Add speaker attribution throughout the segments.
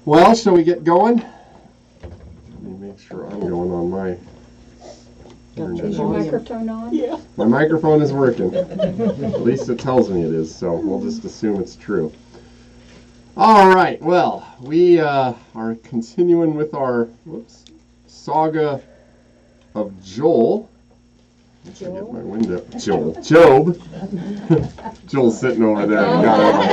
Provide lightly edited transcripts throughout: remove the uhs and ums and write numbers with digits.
Speaker 1: Well, shall we get going? Let me make sure I'm going on my internet.
Speaker 2: Is your microphone on?
Speaker 3: Yeah.
Speaker 1: My microphone is working. At least it tells me it is, so we'll just assume it's true. All right, well, we are continuing with our saga of Joel. Get my window. Job. Joel's sitting over there. I got it on my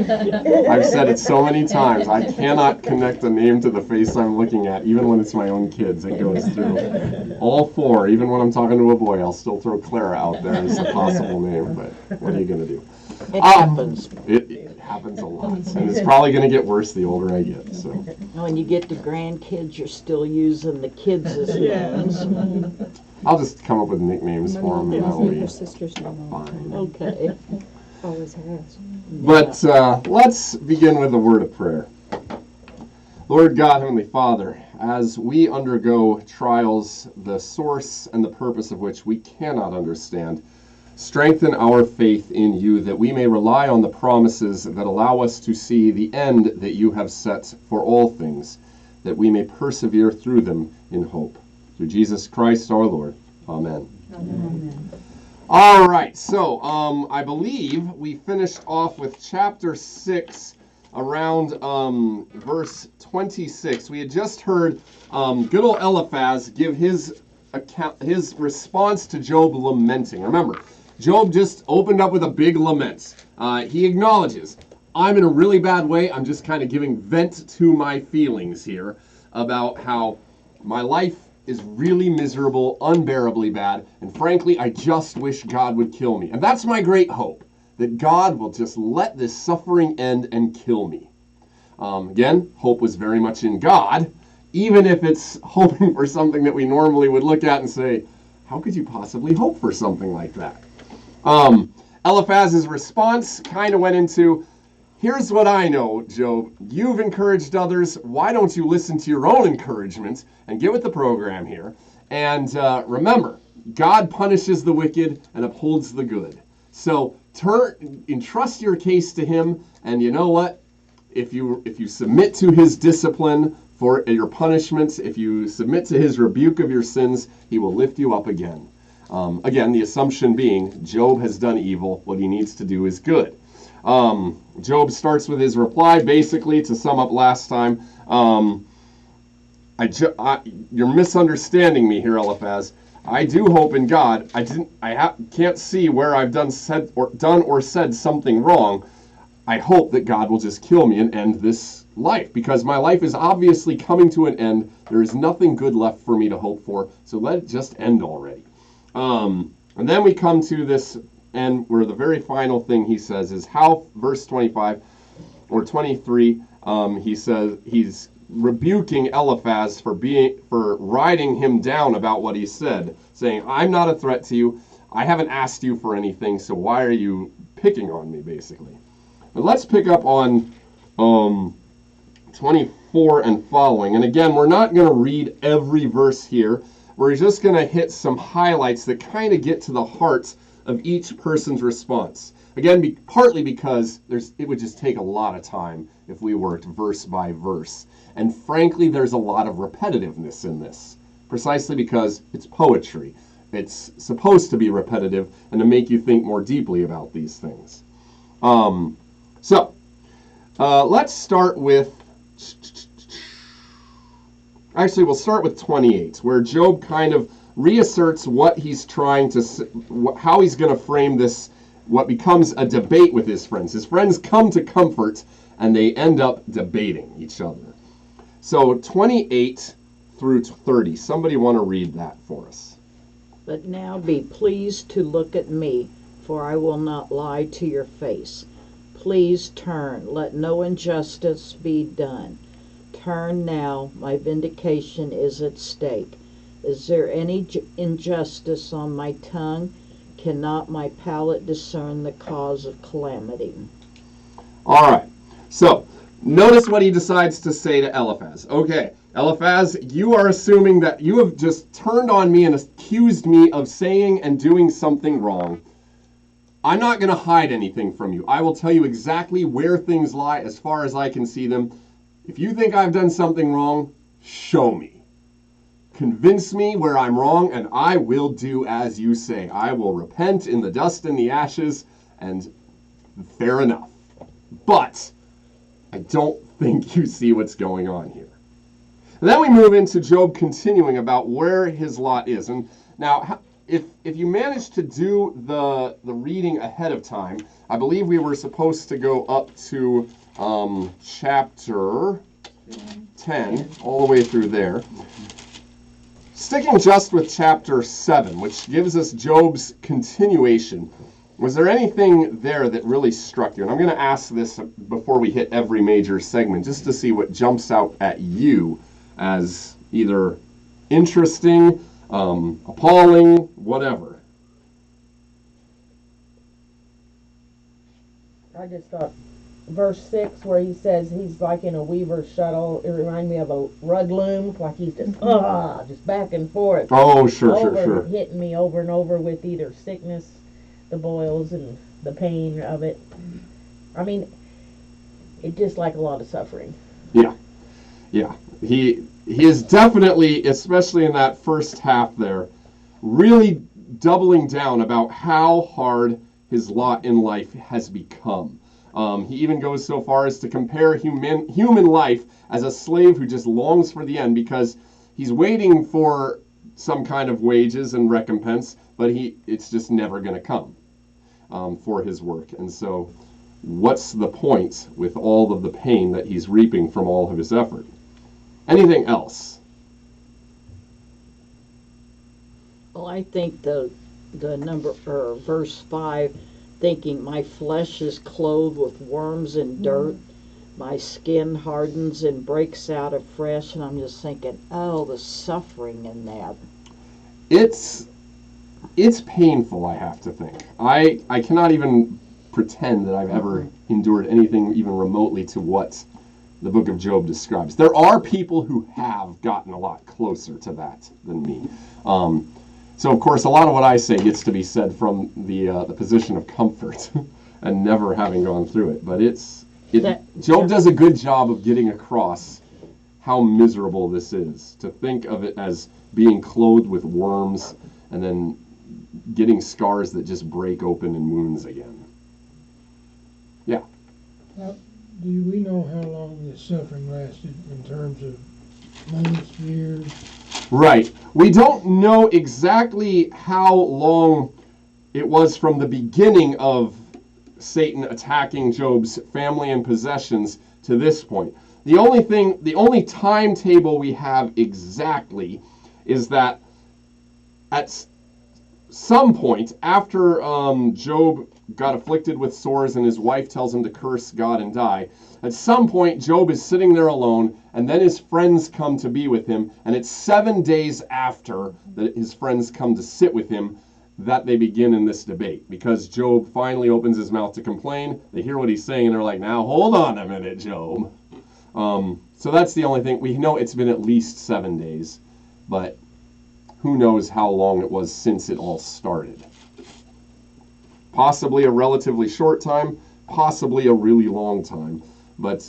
Speaker 1: head. I've said it so many times. I cannot connect a name to the face I'm looking at, even when it's my own kids. It goes through all four. Even when I'm talking to a boy, I'll still throw Clara out there as a possible name. But what are you going to do?
Speaker 3: It happens.
Speaker 1: It happens a lot. And it's probably going to get worse the older I get. So.
Speaker 3: When you get to grandkids, you're still using the kids as names.
Speaker 1: I'll just come up with nicknames for them, and that'll be
Speaker 2: Her sister's name all the
Speaker 1: fine.
Speaker 2: time.
Speaker 3: Okay.
Speaker 2: Always has.
Speaker 1: But let's begin with a word of prayer. Lord God, Heavenly Father, as we undergo trials, the source and the purpose of which we cannot understand, strengthen our faith in you that we may rely on the promises that allow us to see the end that you have set for all things, that we may persevere through them in hope. Through Jesus Christ our Lord. Amen.
Speaker 2: Amen.
Speaker 1: All right, so I believe we finished off with chapter 6 around verse 26. We had just heard good old Eliphaz give his response to Job lamenting. Remember, Job just opened up with a big lament. He acknowledges, I'm in a really bad way. I'm just kind of giving vent to my feelings here about how my life is really miserable, unbearably bad, and frankly, I just wish God would kill me. And that's my great hope, that God will just let this suffering end and kill me. Again, hope was very much in God, even if it's hoping for something that we normally would look at and say, how could you possibly hope for something like that? Eliphaz's response kind of went into, here's what I know, Job. You've encouraged others. Why don't you listen to your own encouragement and get with the program here? And remember, God punishes the wicked and upholds the good. So entrust your case to him, and you know what? If you submit to his discipline for your punishments, if you submit to his rebuke of your sins, he will lift you up again. Again, the assumption being Job has done evil. What he needs to do is good. Job starts with his reply, basically, to sum up last time. You're misunderstanding me here, Eliphaz. I do hope in God. Can't see where I've done or said something wrong. I hope that God will just kill me and end this life, because my life is obviously coming to an end. There is nothing good left for me to hope for, so let it just end already. And then we come to this end where the very final thing he says is how, verse 25 or 23, he says he's rebuking Eliphaz for writing him down about what he said, saying, I'm not a threat to you. I haven't asked you for anything, so why are you picking on me, basically? But let's pick up on 24 and following. And again, we're not going to read every verse here. We're just going to hit some highlights that kind of get to the heart of each person's response. Again, partly because it would just take a lot of time if we worked verse by verse. And frankly, there's a lot of repetitiveness in this, precisely because it's poetry. It's supposed to be repetitive and to make you think more deeply about these things. Let's start with... Actually, we'll start with 28, where Job kind of reasserts what he's trying to, how he's going to frame this, what becomes a debate with his friends. His friends come to comfort, and they end up debating each other. So 28 through 30, somebody want to read that for us?
Speaker 3: But now be pleased to look at me, for I will not lie to your face. Please turn, let no injustice be done. Turn now, my vindication is at stake. Is there any injustice on my tongue? Cannot my palate discern the cause of calamity?
Speaker 1: All right, so notice what he decides to say to Eliphaz. Okay, Eliphaz, you are assuming that you have just turned on me and accused me of saying and doing something wrong. I'm not going to hide anything from you. I will tell you exactly where things lie as far as I can see them. If you think I've done something wrong, show me. Convince me where I'm wrong, and I will do as you say. I will repent in the dust and the ashes, and fair enough. But I don't think you see what's going on here. And then we move into Job continuing about where his lot is. And now, if you manage to do the reading ahead of time, I believe we were supposed to go up to chapter 10, all the way through there. Sticking just with chapter 7, which gives us Job's continuation, was there anything there that really struck you? And I'm going to ask this before we hit every major segment, just to see what jumps out at you as either interesting, appalling, whatever.
Speaker 4: I just thought verse 6 where he says he's like in a weaver's shuttle, it reminded me of a rug loom, like he's just back and forth.
Speaker 1: Oh, sure.
Speaker 4: Hitting me over and over with either sickness, the boils, and the pain of it. I mean, it's just like a lot of suffering.
Speaker 1: Yeah. He is definitely, especially in that first half there, really doubling down about how hard his lot in life has become. He even goes so far as to compare human life as a slave who just longs for the end because he's waiting for some kind of wages and recompense, but it's just never going to come for his work. And so what's the point with all of the pain that he's reaping from all of his effort? Anything else?
Speaker 3: Well, I think the number or verse 5, thinking my flesh is clothed with worms and dirt, my skin hardens and breaks out afresh, and I'm just thinking, oh, the suffering in that.
Speaker 1: It's painful, I have to think. I cannot even pretend that I've ever endured anything even remotely to what the book of Job describes. There are people who have gotten a lot closer to that than me. So, of course, a lot of what I say gets to be said from the position of comfort and never having gone through it. But Job does a good job of getting across how miserable this is, to think of it as being clothed with worms and then getting scars that just break open in wounds again. Yeah.
Speaker 5: Now, do we know how long this suffering lasted in terms of months, years?
Speaker 1: Right. We don't know exactly how long it was from the beginning of Satan attacking Job's family and possessions to this point. The only timetable we have exactly is that at some point after Job got afflicted with sores and his wife tells him to curse God and die, at some point Job is sitting there alone, and then his friends come to be with him, and it's 7 days after that his friends come to sit with him that they begin in this debate, because Job finally opens his mouth to complain. They hear what he's saying, and they're like, now hold on a minute, Job. So that's the only thing. We know it's been at least 7 days, but who knows how long it was since it all started. Possibly a relatively short time, possibly a really long time. But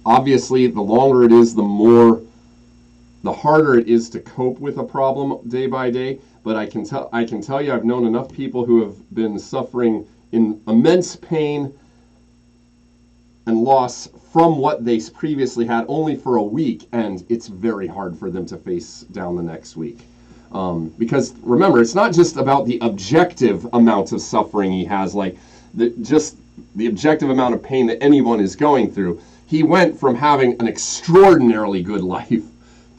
Speaker 1: obviously, the longer it is, the harder it is to cope with a problem day by day. But I can tell you, I've known enough people who have been suffering in immense pain and loss from what they previously had only for a week, and it's very hard for them to face down the next week. Because remember, it's not just about the objective amount of suffering he has, like just the objective amount of pain that anyone is going through. He went from having an extraordinarily good life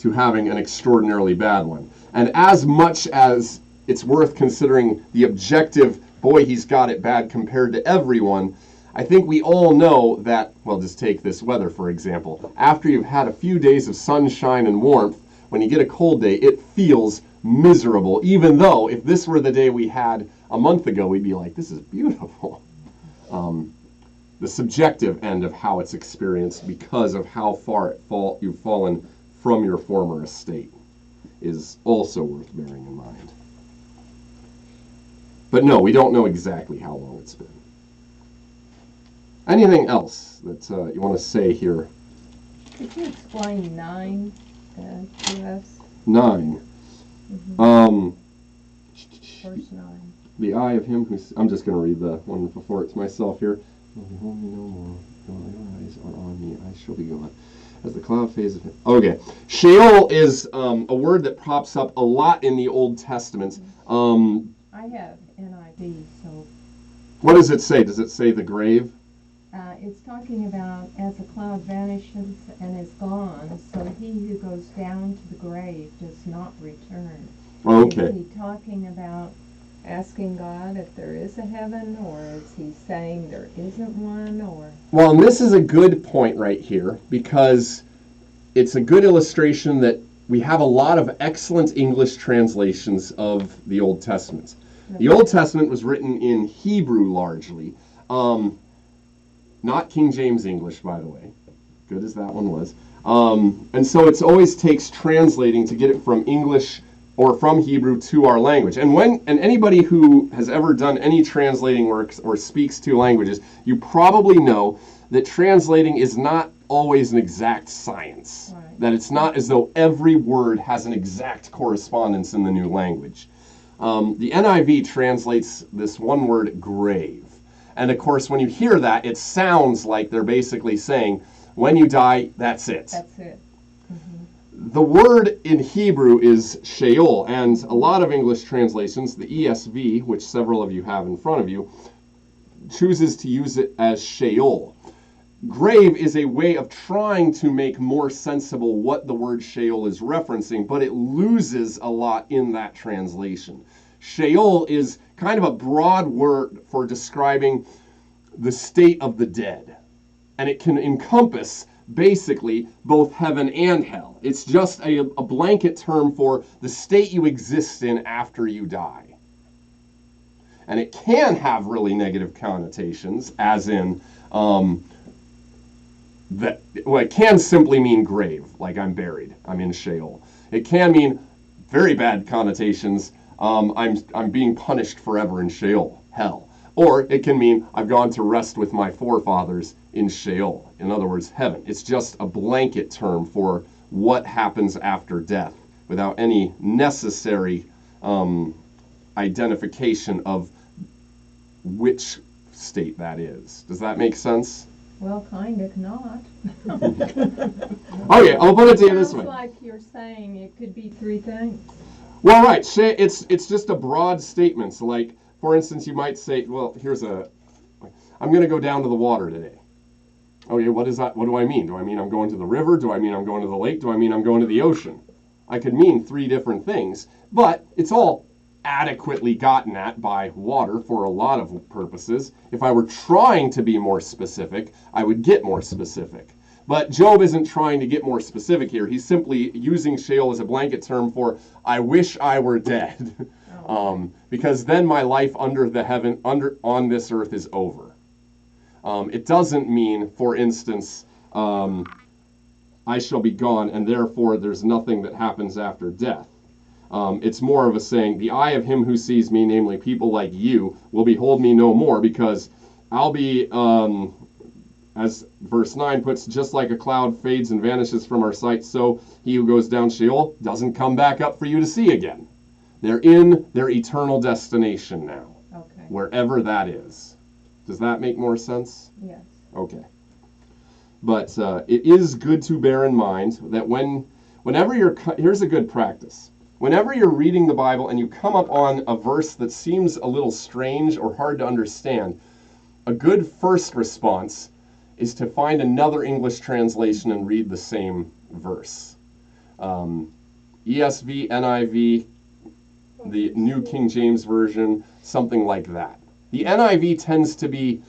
Speaker 1: to having an extraordinarily bad one. And as much as it's worth considering the objective, boy, he's got it bad compared to everyone, I think we all know that, well, just take this weather, for example. After you've had a few days of sunshine and warmth, when you get a cold day, it feels miserable, even though if this were the day we had a month ago, we'd be like, this is beautiful. The subjective end of how it's experienced because of how far you've fallen from your former estate is also worth bearing in mind. But no, we don't know exactly how long it's been. Anything else that you want to say here?
Speaker 6: Could you explain 9 to us?
Speaker 1: 9.
Speaker 6: Mm-hmm. Verse 9.
Speaker 1: The eye of him who's... I'm just going to read the one before it to myself here. Behold me no more. Though your eyes are on me, I shall be gone. As the cloud fades of him. Okay. Sheol is a word that pops up a lot in the Old Testament.
Speaker 6: I have NIV, so
Speaker 1: What does it say? Does it say the grave?
Speaker 6: it's talking about as a cloud vanishes and is gone, so he who goes down to the grave does not return.
Speaker 1: Okay.
Speaker 6: Is he talking about asking God if there is a heaven, or is he saying there isn't one, or?
Speaker 1: Well, and this is a good point right here, because it's a good illustration that we have a lot of excellent English translations of the Old Testament. The Old Testament was written in Hebrew largely, not King James English, by the way, good as that one was. And so it always takes translating to get it from English or from Hebrew to our language. And anybody who has ever done any translating works or speaks two languages, you probably know that translating is not always an exact science.
Speaker 6: Right.
Speaker 1: That it's not as though every word has an exact correspondence in the new language. The NIV translates this one word, grave. And of course, when you hear that, it sounds like they're basically saying, when you die, that's it.
Speaker 6: That's it. Mm-hmm.
Speaker 1: The word in Hebrew is Sheol, and a lot of English translations, the ESV, which several of you have in front of you, chooses to use it as Sheol. Grave is a way of trying to make more sensible what the word Sheol is referencing, but it loses a lot in that translation. Sheol is kind of a broad word for describing the state of the dead, and it can encompass basically both heaven and hell. It's just a blanket term for the state you exist in after you die. And it can have really negative connotations, as in it can simply mean grave, like I'm buried, I'm in Sheol. It can mean very bad connotations, I'm being punished forever in Sheol, hell. Or it can mean I've gone to rest with my forefathers in Sheol. In other words, heaven. It's just a blanket term for what happens after death without any necessary identification of which state that is. Does that make sense?
Speaker 6: Well, kind of not.
Speaker 1: Okay, I'll put it to you this way.
Speaker 6: Sounds like you're saying it could be 3 things.
Speaker 1: Well, right. It's just a broad statement. So, like, for instance, you might say, well, I'm going to go down to the water today. Okay, what is that? What do I mean? Do I mean I'm going to the river? Do I mean I'm going to the lake? Do I mean I'm going to the ocean? I could mean 3 different things, but it's all adequately gotten at by water for a lot of purposes. If I were trying to be more specific, I would get more specific. But Job isn't trying to get more specific here. He's simply using Sheol as a blanket term for, I wish I were dead. Because then my life under the heaven, on this earth is over. It doesn't mean, for instance, I shall be gone, and therefore there's nothing that happens after death. It's more of a saying, the eye of him who sees me, namely people like you, will behold me no more, because I'll be, as verse 9 puts, just like a cloud fades and vanishes from our sight, so he who goes down Sheol doesn't come back up for you to see again. They're in their eternal destination now,
Speaker 6: Okay.
Speaker 1: wherever that is. Does that make more sense?
Speaker 6: Yes.
Speaker 1: Okay. But it is good to bear in mind that whenever here's a good practice. Whenever you're reading the Bible and you come up on a verse that seems a little strange or hard to understand, a good first response is to find another English translation and read the same verse. ESV, NIV, the New King James Version, something like that. The NIV tends to be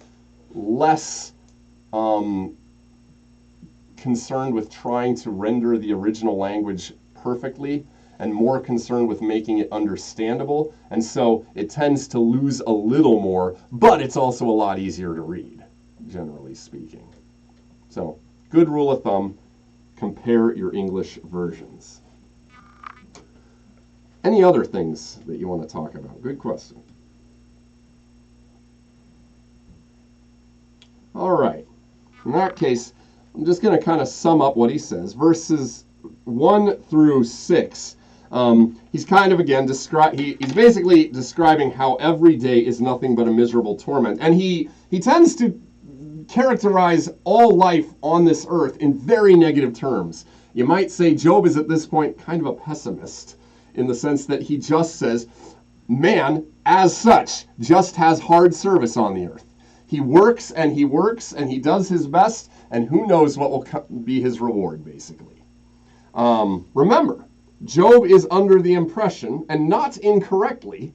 Speaker 1: less concerned with trying to render the original language perfectly and more concerned with making it understandable, and so it tends to lose a little more, but it's also a lot easier to read, generally speaking. So, good rule of thumb, compare your English versions. Any other things that you want to talk about? Good question. All right. In that case, I'm just going to kind of sum up what he says. Verses 1 through 6. He's kind of, again, he's basically describing how every day is nothing but a miserable torment. And he tends to characterize all life on this earth in very negative terms. You might say Job is at this point kind of a pessimist in the sense that he just says, man, as such, just has hard service on the earth. He works and he works and he does his best, and who knows what will be his reward, basically. Remember, Job is under the impression, and not incorrectly,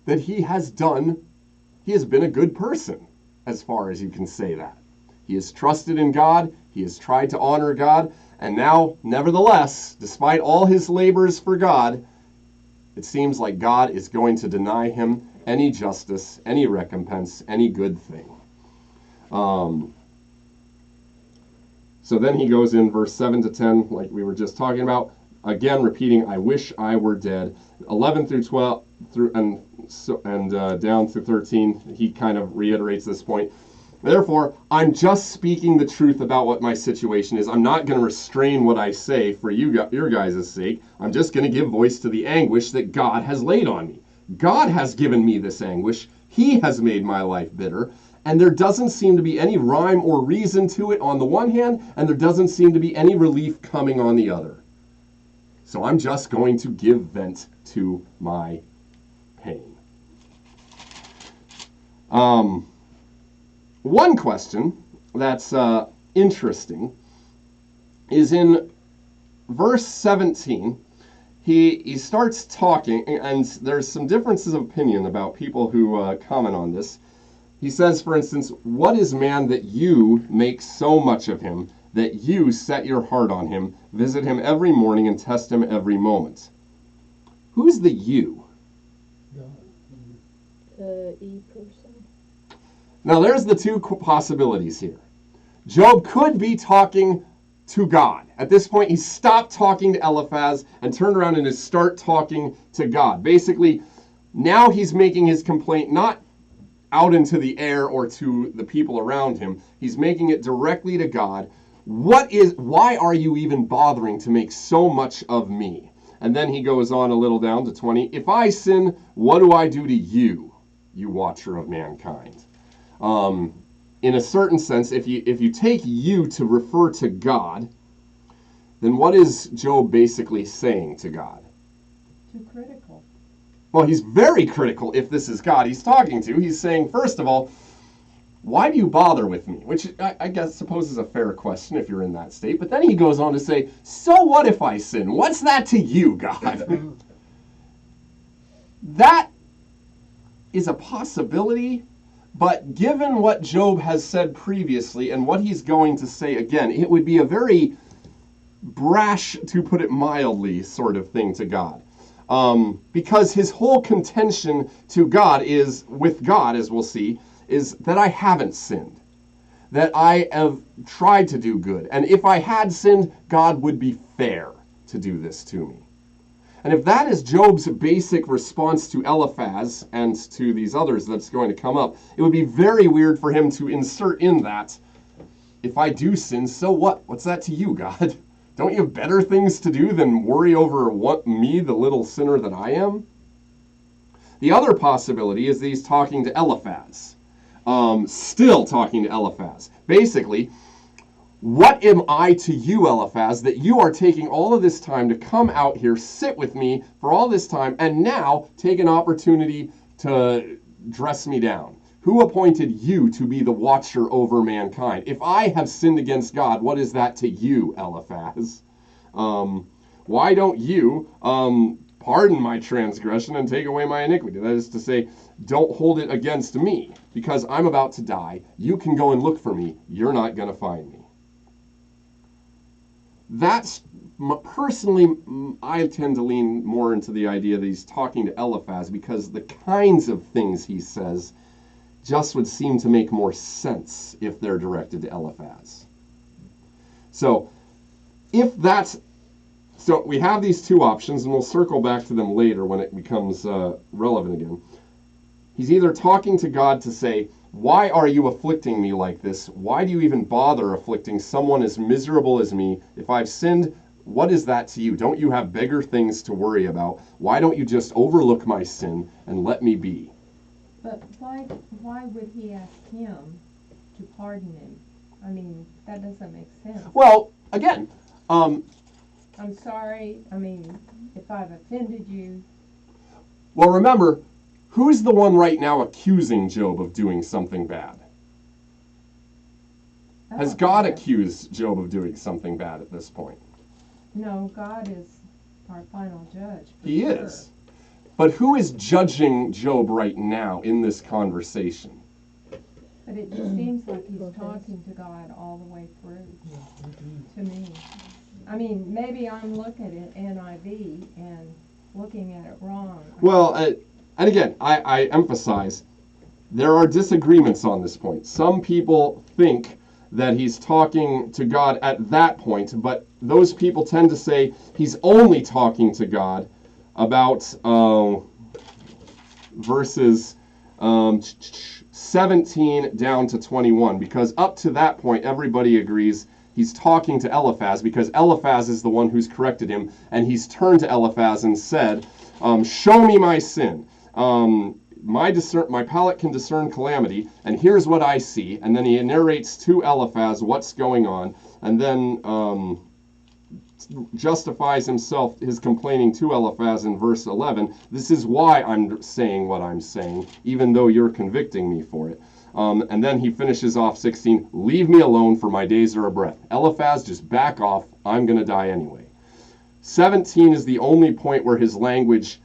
Speaker 1: that he has been a good person, as far as you can say that. He has trusted in God, he has tried to honor God, and now, nevertheless, despite all his labors for God, it seems like God is going to deny him any justice, any recompense, any good thing. So then he goes in verse 7 to 10, like we were just talking about, again repeating, I wish I were dead. 11 through 12 and down through 13, he kind of reiterates this point. Therefore, I'm just speaking the truth about what my situation is. I'm not going to restrain what I say for your guys' sake. I'm just going to give voice to the anguish that God has laid on me. God has given me this anguish. He has made my life bitter. And there doesn't seem to be any rhyme or reason to it on the one hand, and there doesn't seem to be any relief coming on the other. So I'm just going to give vent to my pain. One question that's interesting is in verse 17. He starts talking, and there's some differences of opinion about people who comment on this. He says, for instance, what is man that you make so much of him, that you set your heart on him, visit him every morning, and test him every moment? Who's the you?
Speaker 2: E person.
Speaker 1: Now, there's the two possibilities here. Job could be talking to God. At this point, he stopped talking to Eliphaz and turned around and start talking to God. Basically, now he's making his complaint not out into the air or to the people around him. He's making it directly to God. Why are you even bothering to make so much of me? And then he goes on a little down to 20. If I sin, what do I do to you, you watcher of mankind? In a certain sense, if you take you to refer to God, then what is Job basically saying to God?
Speaker 6: Too critical.
Speaker 1: Well, he's very critical if this is God he's talking to. He's saying, first of all, why do you bother with me? Which I suppose is a fair question if you're in that state. But then he goes on to say, so what if I sin? What's that to you, God? That is a possibility, but given what Job has said previously and what he's going to say again, it would be a very brash, to put it mildly, sort of thing to God. Because his whole contention to God is, with God, as we'll see, is that I haven't sinned, that I have tried to do good, and if I had sinned, God would be fair to do this to me. And if that is Job's basic response to Eliphaz and to these others that's going to come up, it would be very weird for him to insert in that, if I do sin, so what? What's that to you, God? Don't you have better things to do than worry over me, the little sinner that I am? The other possibility is that he's talking to Eliphaz. Still talking to Eliphaz. Basically, what am I to you, Eliphaz, that you are taking all of this time to come out here, sit with me for all this time, and now take an opportunity to dress me down? Who appointed you to be the watcher over mankind? If I have sinned against God, what is that to you, Eliphaz? Why don't you pardon my transgression and take away my iniquity? That is to say, don't hold it against me, because I'm about to die. You can go and look for me. You're not going to find me. That's, personally, I tend to lean more into the idea that he's talking to Eliphaz, because the kinds of things he says just would seem to make more sense if they're directed to Eliphaz. So we have these two options, and we'll circle back to them later when it becomes relevant again. He's either talking to God to say, Why are you afflicting me like this? Why do you even bother afflicting someone as miserable as me? If I've sinned, what is that to you? Don't you have bigger things to worry about? Why don't you just overlook my sin and let me be?"
Speaker 6: But why would he ask him to pardon him? I mean, that doesn't make sense.
Speaker 1: Well, again,
Speaker 6: I'm sorry. I mean, if I've offended you,
Speaker 1: well, remember, who's the one right now accusing Job of doing something bad? Has God accused Job of doing something bad at this point?
Speaker 6: No, God is our final judge.
Speaker 1: He is. But who is judging Job right now in this conversation?
Speaker 6: But it just seems like he's talking to God all the way through, to me. I mean, maybe I'm looking at NIV and looking at it wrong.
Speaker 1: Well, and again, I emphasize, there are disagreements on this point. Some people think that he's talking to God at that point, but those people tend to say he's only talking to God about verses 17 down to 21, because up to that point, everybody agrees he's talking to Eliphaz, because Eliphaz is the one who's corrected him, and he's turned to Eliphaz and said, "Show me my sin. My palate can discern calamity, and here's what I see." And then he narrates to Eliphaz what's going on, and then justifies himself, his complaining to Eliphaz in verse 11. "This is why I'm saying what I'm saying, even though you're convicting me for it." And then he finishes off 16, "Leave me alone, for my days are a breath." Eliphaz, just back off. I'm going to die anyway. 17 is the only point where his language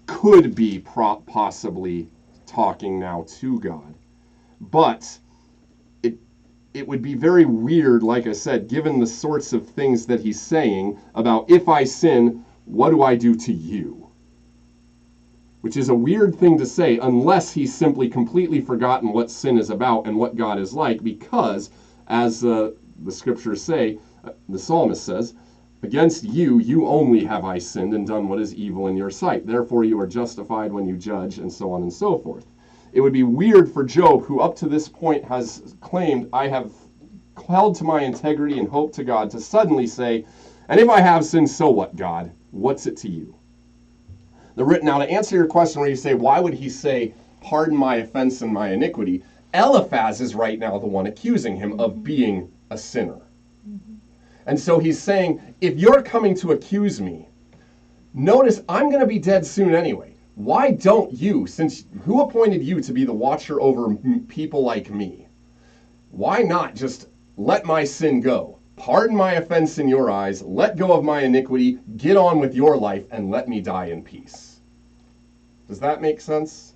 Speaker 1: could be possibly talking now to God. But it would be very weird, like I said, given the sorts of things that he's saying about, "If I sin, what do I do to you?" Which is a weird thing to say unless he's simply completely forgotten what sin is about and what God is like, because, as the scriptures say, the psalmist says, "Against you, you only have I sinned and done what is evil in your sight. Therefore you are justified when you judge," and so on and so forth. It would be weird for Job, who up to this point has claimed, "I have held to my integrity and hope to God," to suddenly say, "And if I have sinned, so what, God? What's it to you?" Now, to answer your question where you say, why would he say, "Pardon my offense and my iniquity," Eliphaz is right now the one accusing him of being a sinner. And so he's saying, if you're coming to accuse me, notice I'm going to be dead soon anyway. Why don't you, who appointed you to be the watcher over people like me? Why not just let my sin go? Pardon my offense in your eyes, let go of my iniquity, get on with your life, and let me die in peace. Does that make sense?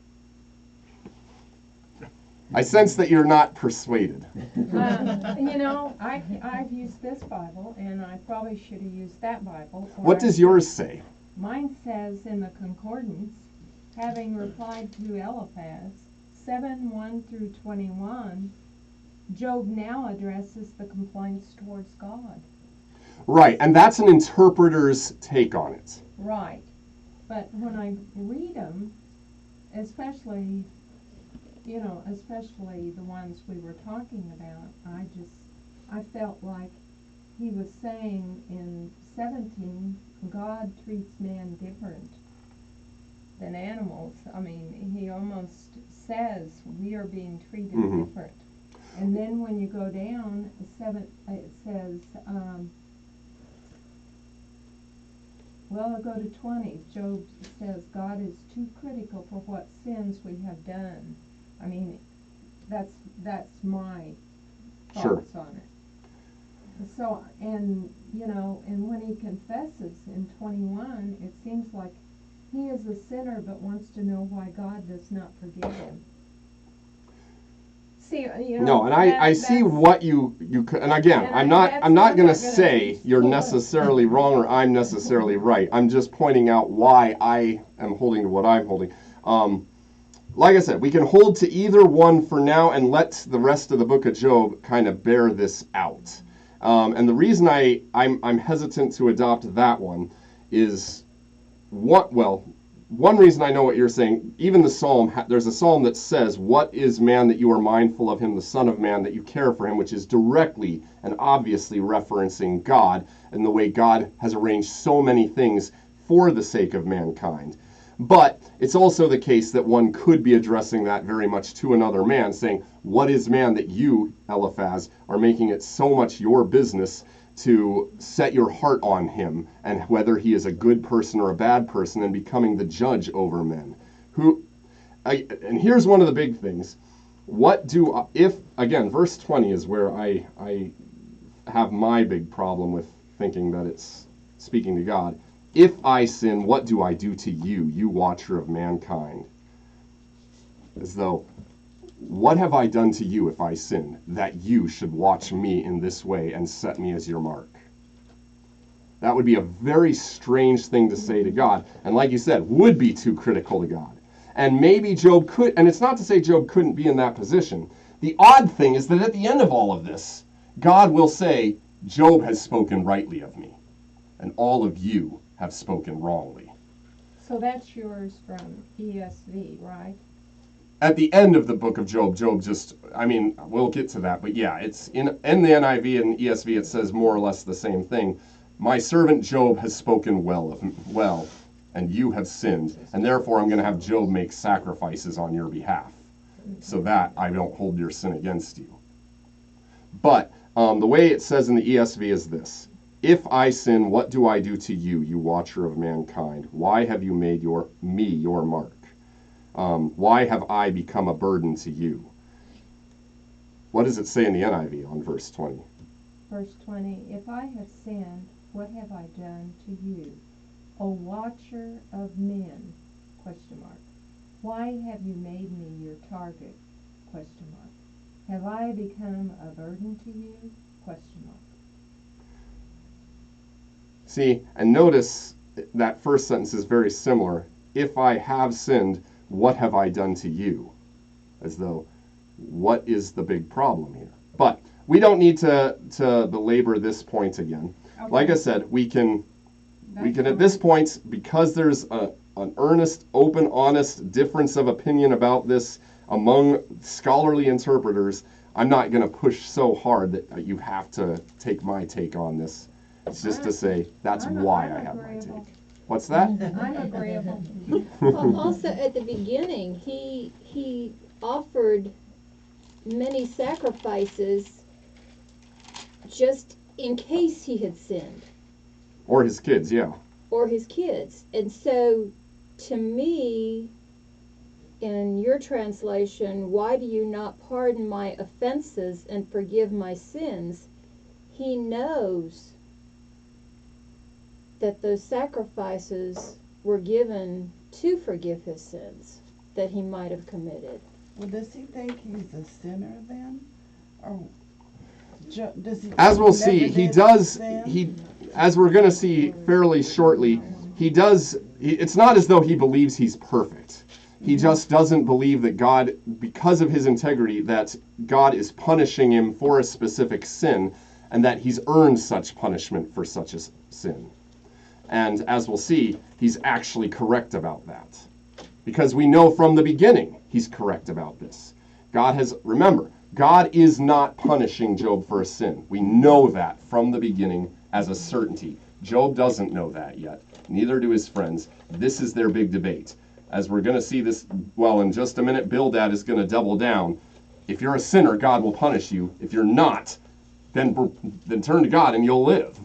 Speaker 1: I sense that you're not persuaded.
Speaker 6: I've used this Bible, and I probably should have used that Bible.
Speaker 1: What does yours say?
Speaker 6: Mine says in the concordance, having replied to Eliphaz, 7:1 through 21, Job now addresses the complaints towards God.
Speaker 1: Right, and that's an interpreter's take on it.
Speaker 6: Right. But when I read them, especially the ones we were talking about, I felt like he was saying in 17, God treats man different than animals. I mean, he almost says we are being treated different. And then when you go down, it says, I'll go to 20. Job says God is too critical for what sins we have done. I mean, that's my thoughts on it. So, and when he confesses in 21, it seems like he is a sinner but wants to know why God does not forgive him. See,
Speaker 1: no, and I see what you could, and again, I'm not going to say you're necessarily wrong or I'm necessarily right. I'm just pointing out why I am holding to what I'm holding. Like I said, we can hold to either one for now and let the rest of the book of Job kind of bear this out. And the reason I'm hesitant to adopt that one is one reason I know what you're saying, even the psalm, there's a psalm that says, "What is man that you are mindful of him, the Son of Man that you care for him," which is directly and obviously referencing God and the way God has arranged so many things for the sake of mankind. But it's also the case that one could be addressing that very much to another man, saying, "What is man that you, Eliphaz, are making it so much your business to set your heart on him, and whether he is a good person or a bad person, and becoming the judge over men?" And here's one of the big things. Again, verse 20 is where I have my big problem with thinking that it's speaking to God. "If I sin, what do I do to you, you watcher of mankind?" As though, what have I done to you if I sin, that you should watch me in this way and set me as your mark? That would be a very strange thing to say to God, and like you said, would be too critical to God. And maybe Job could, and it's not to say Job couldn't be in that position. The odd thing is that at the end of all of this, God will say, "Job has spoken rightly of me, and all of you have spoken wrongly."
Speaker 6: So that's yours from ESV, right?
Speaker 1: At the end of the book of Job, we'll get to that, but yeah, it's in the NIV and ESV, it says more or less the same thing. "My servant Job has spoken well, and you have sinned, and therefore I'm going to have Job make sacrifices on your behalf, so that I don't hold your sin against you." But the way it says in the ESV is this: "If I sin, what do I do to you, you watcher of mankind? Why have you made me your mark? Why have I become a burden to you?" What does it say in the NIV on verse 20?
Speaker 6: Verse 20, "If I have sinned, what have I done to you, O watcher of men? Question mark. Why have you made me your target? Question mark. Have I become a burden to you? Question mark."
Speaker 1: See, and notice that first sentence is very similar. "If I have sinned, what have I done to you?" As though, what is the big problem here? But we don't need to belabor this point again.
Speaker 6: Okay.
Speaker 1: Like I said, we can at this point, because there's an earnest, open, honest difference of opinion about this among scholarly interpreters, I'm not going to push so hard that you have to take my take on this. It's just to say that's why I have my
Speaker 6: agreeable.
Speaker 1: take. What's that?
Speaker 6: I'm agreeable.
Speaker 2: Well, also at the beginning, he offered many sacrifices just in case he had sinned,
Speaker 1: Or his kids, yeah.
Speaker 2: or his kids. And so, to me, in your translation, "Why do you not pardon my offenses and forgive my sins?" He knows that those sacrifices were given to forgive his sins that he might have committed.
Speaker 7: Well, does he think he's a sinner then? Or does he?
Speaker 1: As we'll
Speaker 7: never
Speaker 1: see, he
Speaker 7: did
Speaker 1: does.
Speaker 7: sin?
Speaker 1: As we're going to see fairly shortly, he does. It's not as though he believes he's perfect. He just doesn't believe that God, because of his integrity, that God is punishing him for a specific sin, and that he's earned such punishment for such a sin. And as we'll see, he's actually correct about that. Because we know from the beginning he's correct about this. Remember, God is not punishing Job for a sin. We know that from the beginning as a certainty. Job doesn't know that yet. Neither do his friends. This is their big debate. As we're going to see this, well, in just a minute, Bildad is going to double down. If you're a sinner, God will punish you. If you're not, then turn to God and you'll live.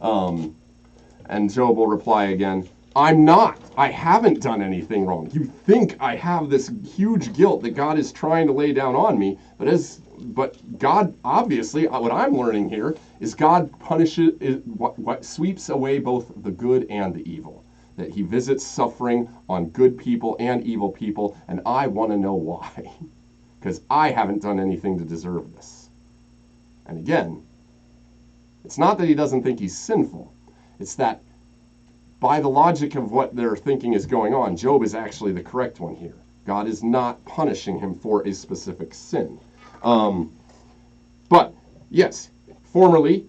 Speaker 1: And Job will reply again, "I'm not. I haven't done anything wrong. You think I have this huge guilt that God is trying to lay down on me, but God, obviously, what I'm learning here is God punishes, what sweeps away both the good and the evil. That he visits suffering on good people and evil people, and I want to know why. Because I haven't done anything to deserve this." And again, it's not that he doesn't think he's sinful. It's that by the logic of what they're thinking is going on, Job is actually the correct one here. God is not punishing him for a specific sin. But yes, formerly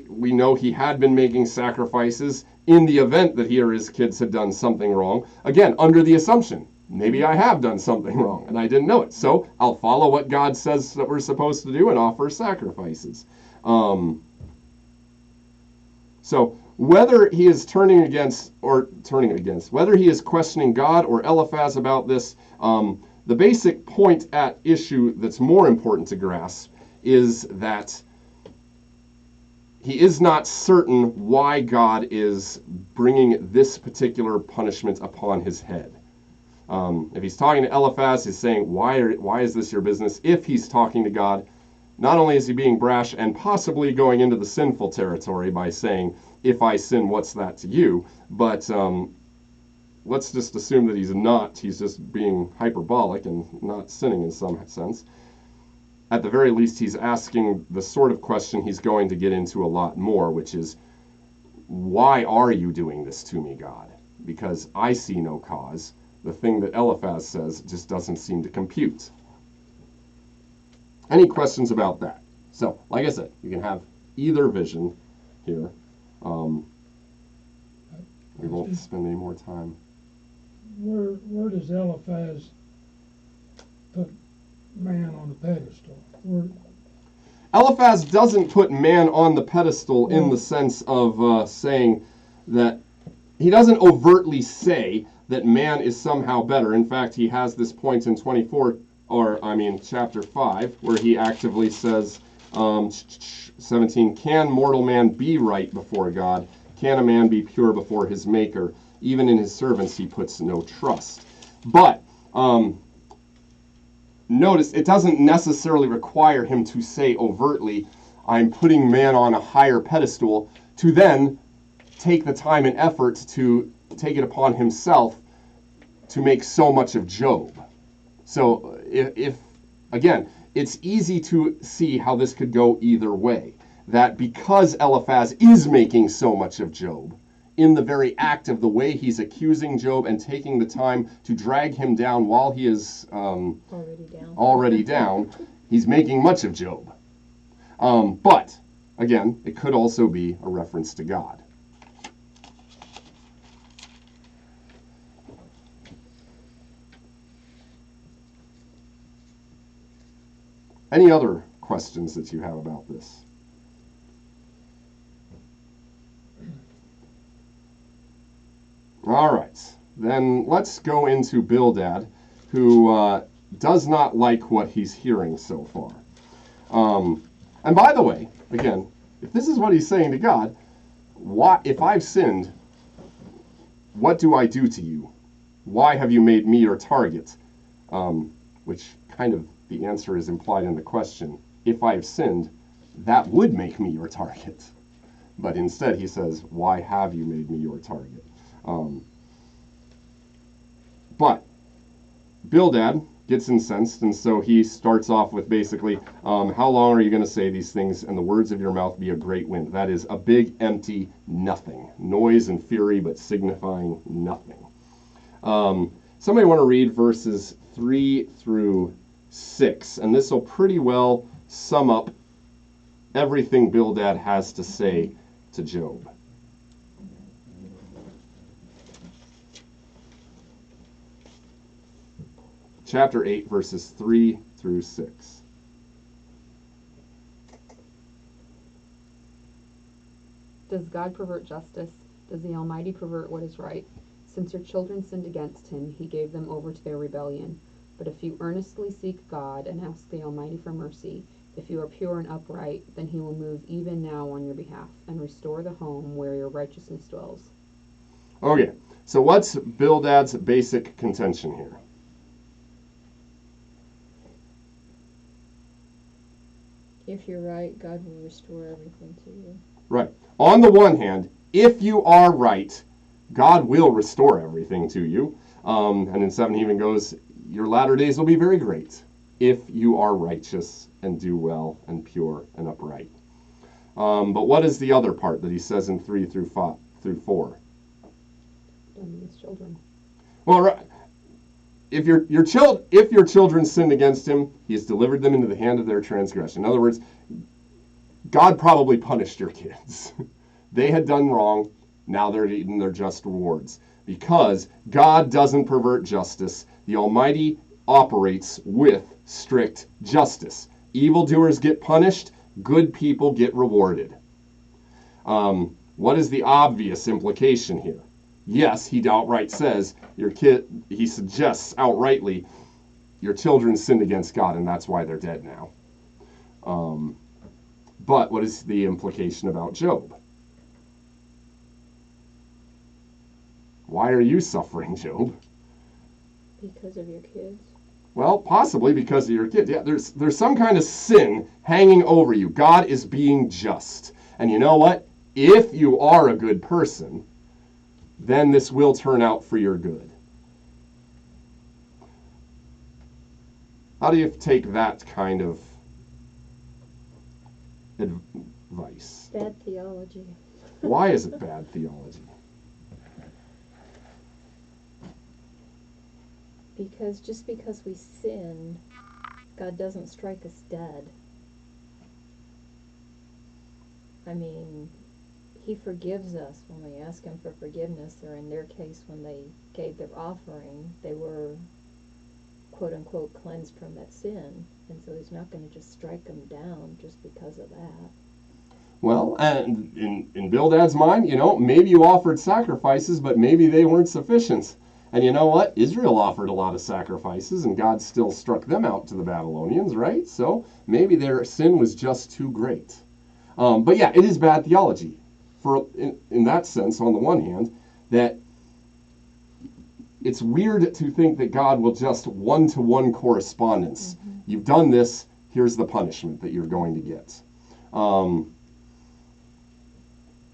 Speaker 1: we know he had been making sacrifices in the event that he or his kids had done something wrong, again, under the assumption, maybe I have done something wrong and I didn't know it. So I'll follow what God says that we're supposed to do and offer sacrifices. So whether he is whether he is questioning God or Eliphaz about this, the basic point at issue that's more important to grasp is that he is not certain why God is bringing this particular punishment upon his head. If he's talking to Eliphaz, he's saying, why is this your business? If he's talking to God, not only is he being brash and possibly going into the sinful territory by saying, if I sin, what's that to you? But let's just assume that he's not. He's just being hyperbolic and not sinning in some sense. At the very least, he's asking the sort of question he's going to get into a lot more, which is, why are you doing this to me, God? Because I see no cause. The thing that Eliphaz says just doesn't seem to compute. Any questions about that? So, like I said, you can have either vision here. We won't spend any more time.
Speaker 5: Where does Eliphaz put man on the pedestal?
Speaker 1: Eliphaz doesn't put man on the pedestal in the sense of saying that he doesn't overtly say that man is somehow better. In fact, he has this point in chapter 5, where he actively says, 17, can mortal man be right before God? Can a man be pure before his maker? Even in his servants he puts no trust. But notice it doesn't necessarily require him to say overtly, I'm putting man on a higher pedestal, to then take the time and effort to take it upon himself to make so much of Job. So if again, it's easy to see how this could go either way. That because Eliphaz is making so much of Job, in the very act of the way he's accusing Job and taking the time to drag him down while he is already down, he's making much of Job. But, again, it could also be a reference to God. Any other questions that you have about this? All right, then let's go into Bildad, who does not like what he's hearing so far. And by the way, again, if this is what he's saying to God, if I've sinned, what do I do to you? Why have you made me your target? Which kind of the answer is implied in the question. If I've sinned, that would make me your target. But instead he says, why have you made me your target? But Bildad gets incensed, and so he starts off with basically, how long are you going to say these things, and the words of your mouth be a great wind? That is a big, empty nothing. Noise and fury, but signifying nothing. Somebody want to read verses 3 through 6, and this will pretty well sum up everything Bildad has to say to Job. Chapter 8, verses 3 through 6.
Speaker 8: Does God pervert justice? Does the Almighty pervert what is right? Since your children sinned against him, he gave them over to their rebellion. But if you earnestly seek God and ask the Almighty for mercy, if you are pure and upright, then he will move even now on your behalf and restore the home where your righteousness dwells.
Speaker 1: Okay, so what's Bildad's basic contention here?
Speaker 2: If you're right, God will restore everything to you.
Speaker 1: Right. On the one hand, if you are right, God will restore everything to you. And in 7 he even goes, your latter days will be very great if you are righteous and do well and pure and upright. But what is the other part that he says in 3 through 4?
Speaker 8: Done with children.
Speaker 1: Well, right. If your children sinned against him, he has delivered them into the hand of their transgression. In other words, God probably punished your kids. They had done wrong. Now they're eating their just rewards. Because God doesn't pervert justice, the Almighty operates with strict justice. Evildoers get punished, good people get rewarded. What is the obvious implication here? Yes, he outright says, he suggests outrightly, your children sinned against God, and that's why they're dead now. But what is the implication about Job? Why are you suffering, Job?
Speaker 2: Because of your kids.
Speaker 1: Well, possibly because of your kids. Yeah, there's some kind of sin hanging over you. God is being just. And you know what? If you are a good person, then this will turn out for your good. How do you take that kind of advice?
Speaker 2: Bad theology.
Speaker 1: Why is it bad theology?
Speaker 2: Because just because we sin, God doesn't strike us dead. I mean, he forgives us when we ask him for forgiveness, or in their case, when they gave their offering, they were, quote unquote, cleansed from that sin. And so he's not going to just strike them down just because of that.
Speaker 1: Well, and in Bildad's mind, maybe you offered sacrifices, but maybe they weren't sufficient. And you know what? Israel offered a lot of sacrifices, and God still struck them out to the Babylonians, right? So maybe their sin was just too great. But yeah, it is bad theology. In that sense, on the one hand, that it's weird to think that God will just one-to-one correspondence. Mm-hmm. You've done this, here's the punishment that you're going to get.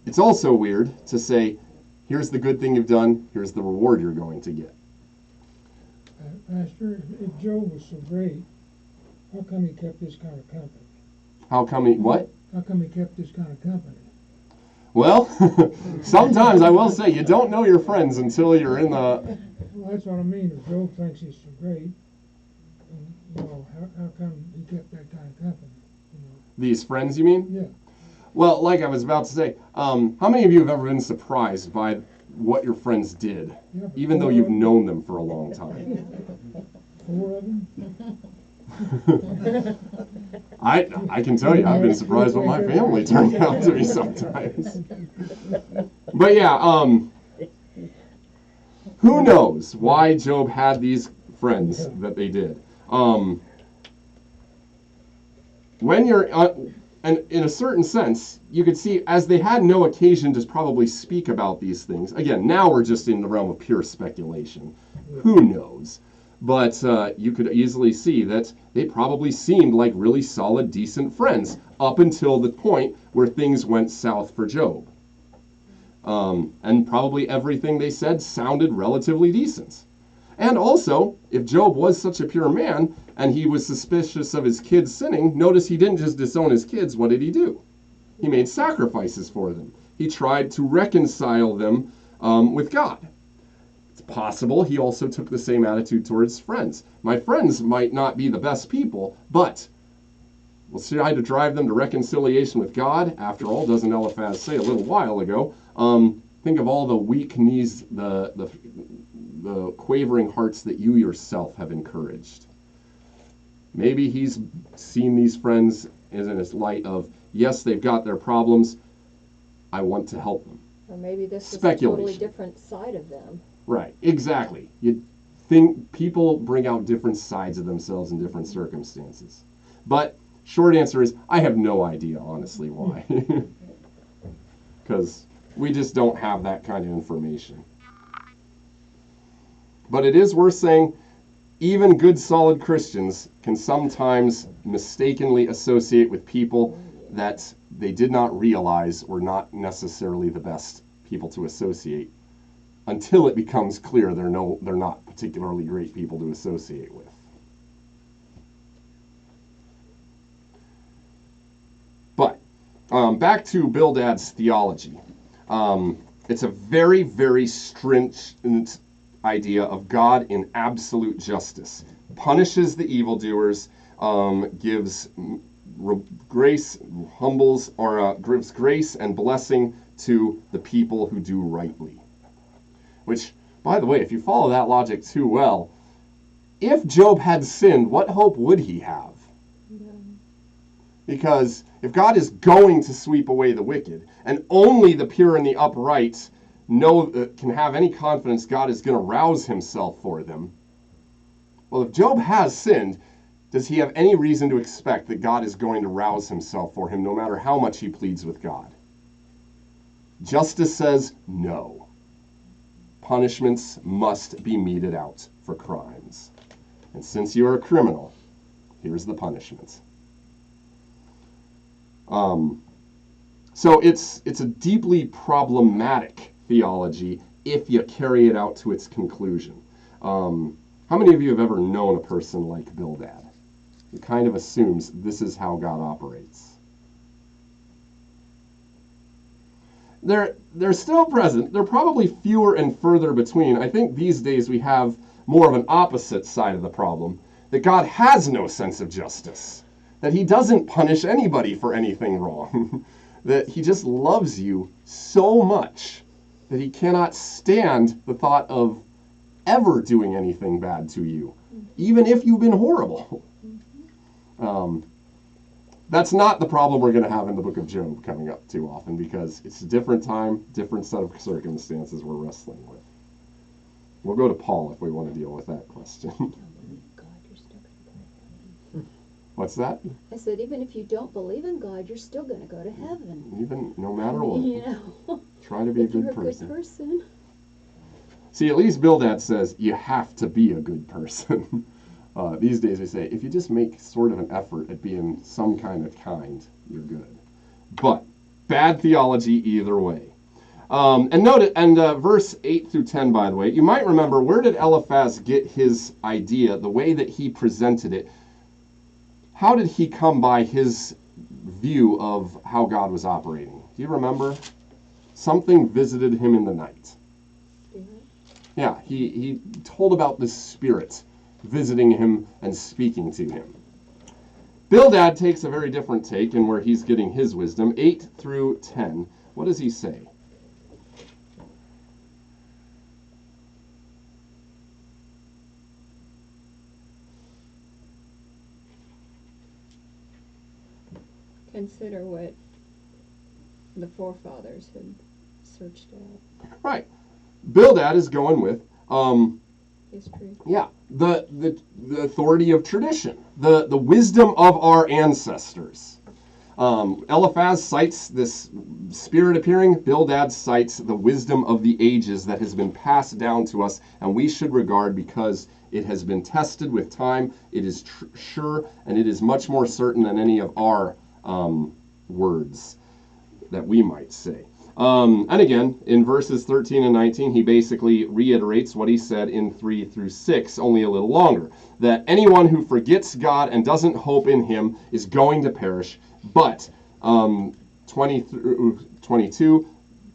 Speaker 1: It's also weird to say, here's the good thing you've done, here's the reward you're going to get.
Speaker 5: Pastor, if Job was so great, how come he kept this kind of company?
Speaker 1: How come
Speaker 5: he kept this kind of company?
Speaker 1: Well, sometimes I will say you don't know your friends until you're in the...
Speaker 5: Well, that's what I mean. If Job thinks he's so great, how come he kept that kind of company?
Speaker 1: These friends, you mean?
Speaker 5: Yeah.
Speaker 1: Well, like I was about to say, how many of you have ever been surprised by what your friends did, even though you've known them for a long time?
Speaker 5: 4 of them?
Speaker 1: I can tell you, I've been surprised what my family turned out to be sometimes. But yeah, who knows why Job had these friends that they did? When you're... And in a certain sense, you could see, as they had no occasion to probably speak about these things. Again, now we're just in the realm of pure speculation. Who knows? But you could easily see that they probably seemed like really solid, decent friends up until the point where things went south for Job. And probably everything they said sounded relatively decent. And also, if Job was such a pure man, and he was suspicious of his kids sinning, notice he didn't just disown his kids. What did he do? He made sacrifices for them. He tried to reconcile them with God. It's possible he also took the same attitude towards friends. My friends might not be the best people, but we'll try to drive them to reconciliation with God. After all, doesn't Eliphaz say a little while ago, think of all the weak knees, the quavering hearts that you yourself have encouraged. Maybe he's seen these friends as in his light of, yes, they've got their problems, I want to help them.
Speaker 2: Or maybe this is a totally different side of them.
Speaker 1: Right, exactly. You think people bring out different sides of themselves in different circumstances. But short answer is, I have no idea, honestly, why. Because we just don't have that kind of information. But it is worth saying, even good, solid Christians can sometimes mistakenly associate with people that they did not realize were not necessarily the best people to associate until it becomes clear they're not particularly great people to associate with. But back to Bildad's theology. It's a very, very stringent idea of God in absolute justice. Punishes the evildoers, gives grace, gives grace and blessing to the people who do rightly. Which, by the way, if you follow that logic too well, if Job had sinned, what hope would he have? Because if God is going to sweep away the wicked, and only the pure and the upright can have any confidence God is going to rouse himself for them, well, if Job has sinned, does he have any reason to expect that God is going to rouse himself for him no matter how much he pleads with God? Justice says no. Punishments must be meted out for crimes. And since you're a criminal, here's the punishment. So it's a deeply problematic theology if you carry it out to its conclusion. How many of you have ever known a person like Bildad, who kind of assumes this is how God operates? They're still present. They're probably fewer and further between. I think these days we have more of an opposite side of the problem, that God has no sense of justice, that he doesn't punish anybody for anything wrong, that he just loves you so much that he cannot stand the thought of ever doing anything bad to you, even if you've been horrible. That's not the problem we're going to have in the book of Job coming up too often, because it's a different time, different set of circumstances we're wrestling with. We'll go to Paul if we want to deal with that question. What's that?
Speaker 2: I said, even if you don't believe in God, you're still going to go to heaven.
Speaker 1: Even no matter what.
Speaker 2: You know,
Speaker 1: Try to be a
Speaker 2: if
Speaker 1: good
Speaker 2: you're a
Speaker 1: person.
Speaker 2: good person.
Speaker 1: See, at least Bildad says you have to be a good person. These days we say, if you just make sort of an effort at being some kind of kind, you're good. But bad theology either way. And note it, and verse 8 through 10, by the way, you might remember, where did Eliphaz get his idea, the way that he presented it? How did he come by his view of how God was operating? Do you remember? Something visited him in the night. Yeah, he told about the Spirit visiting him and speaking to him. Bildad takes a very different take in where he's getting his wisdom. 8 through 10. What does he say?
Speaker 2: Consider what the forefathers had searched out.
Speaker 1: Right. Bildad is going with
Speaker 2: History.
Speaker 1: yeah, the authority of tradition, the wisdom of our ancestors. Eliphaz cites this Spirit appearing. Bildad cites the wisdom of the ages that has been passed down to us, and we should regard because it has been tested with time. It is sure, and it is much more certain than any of our words that we might say. And again, in verses 13 and 19, he basically reiterates what he said in 3 through 6, only a little longer, that anyone who forgets God and doesn't hope in him is going to perish. But 20 through 22,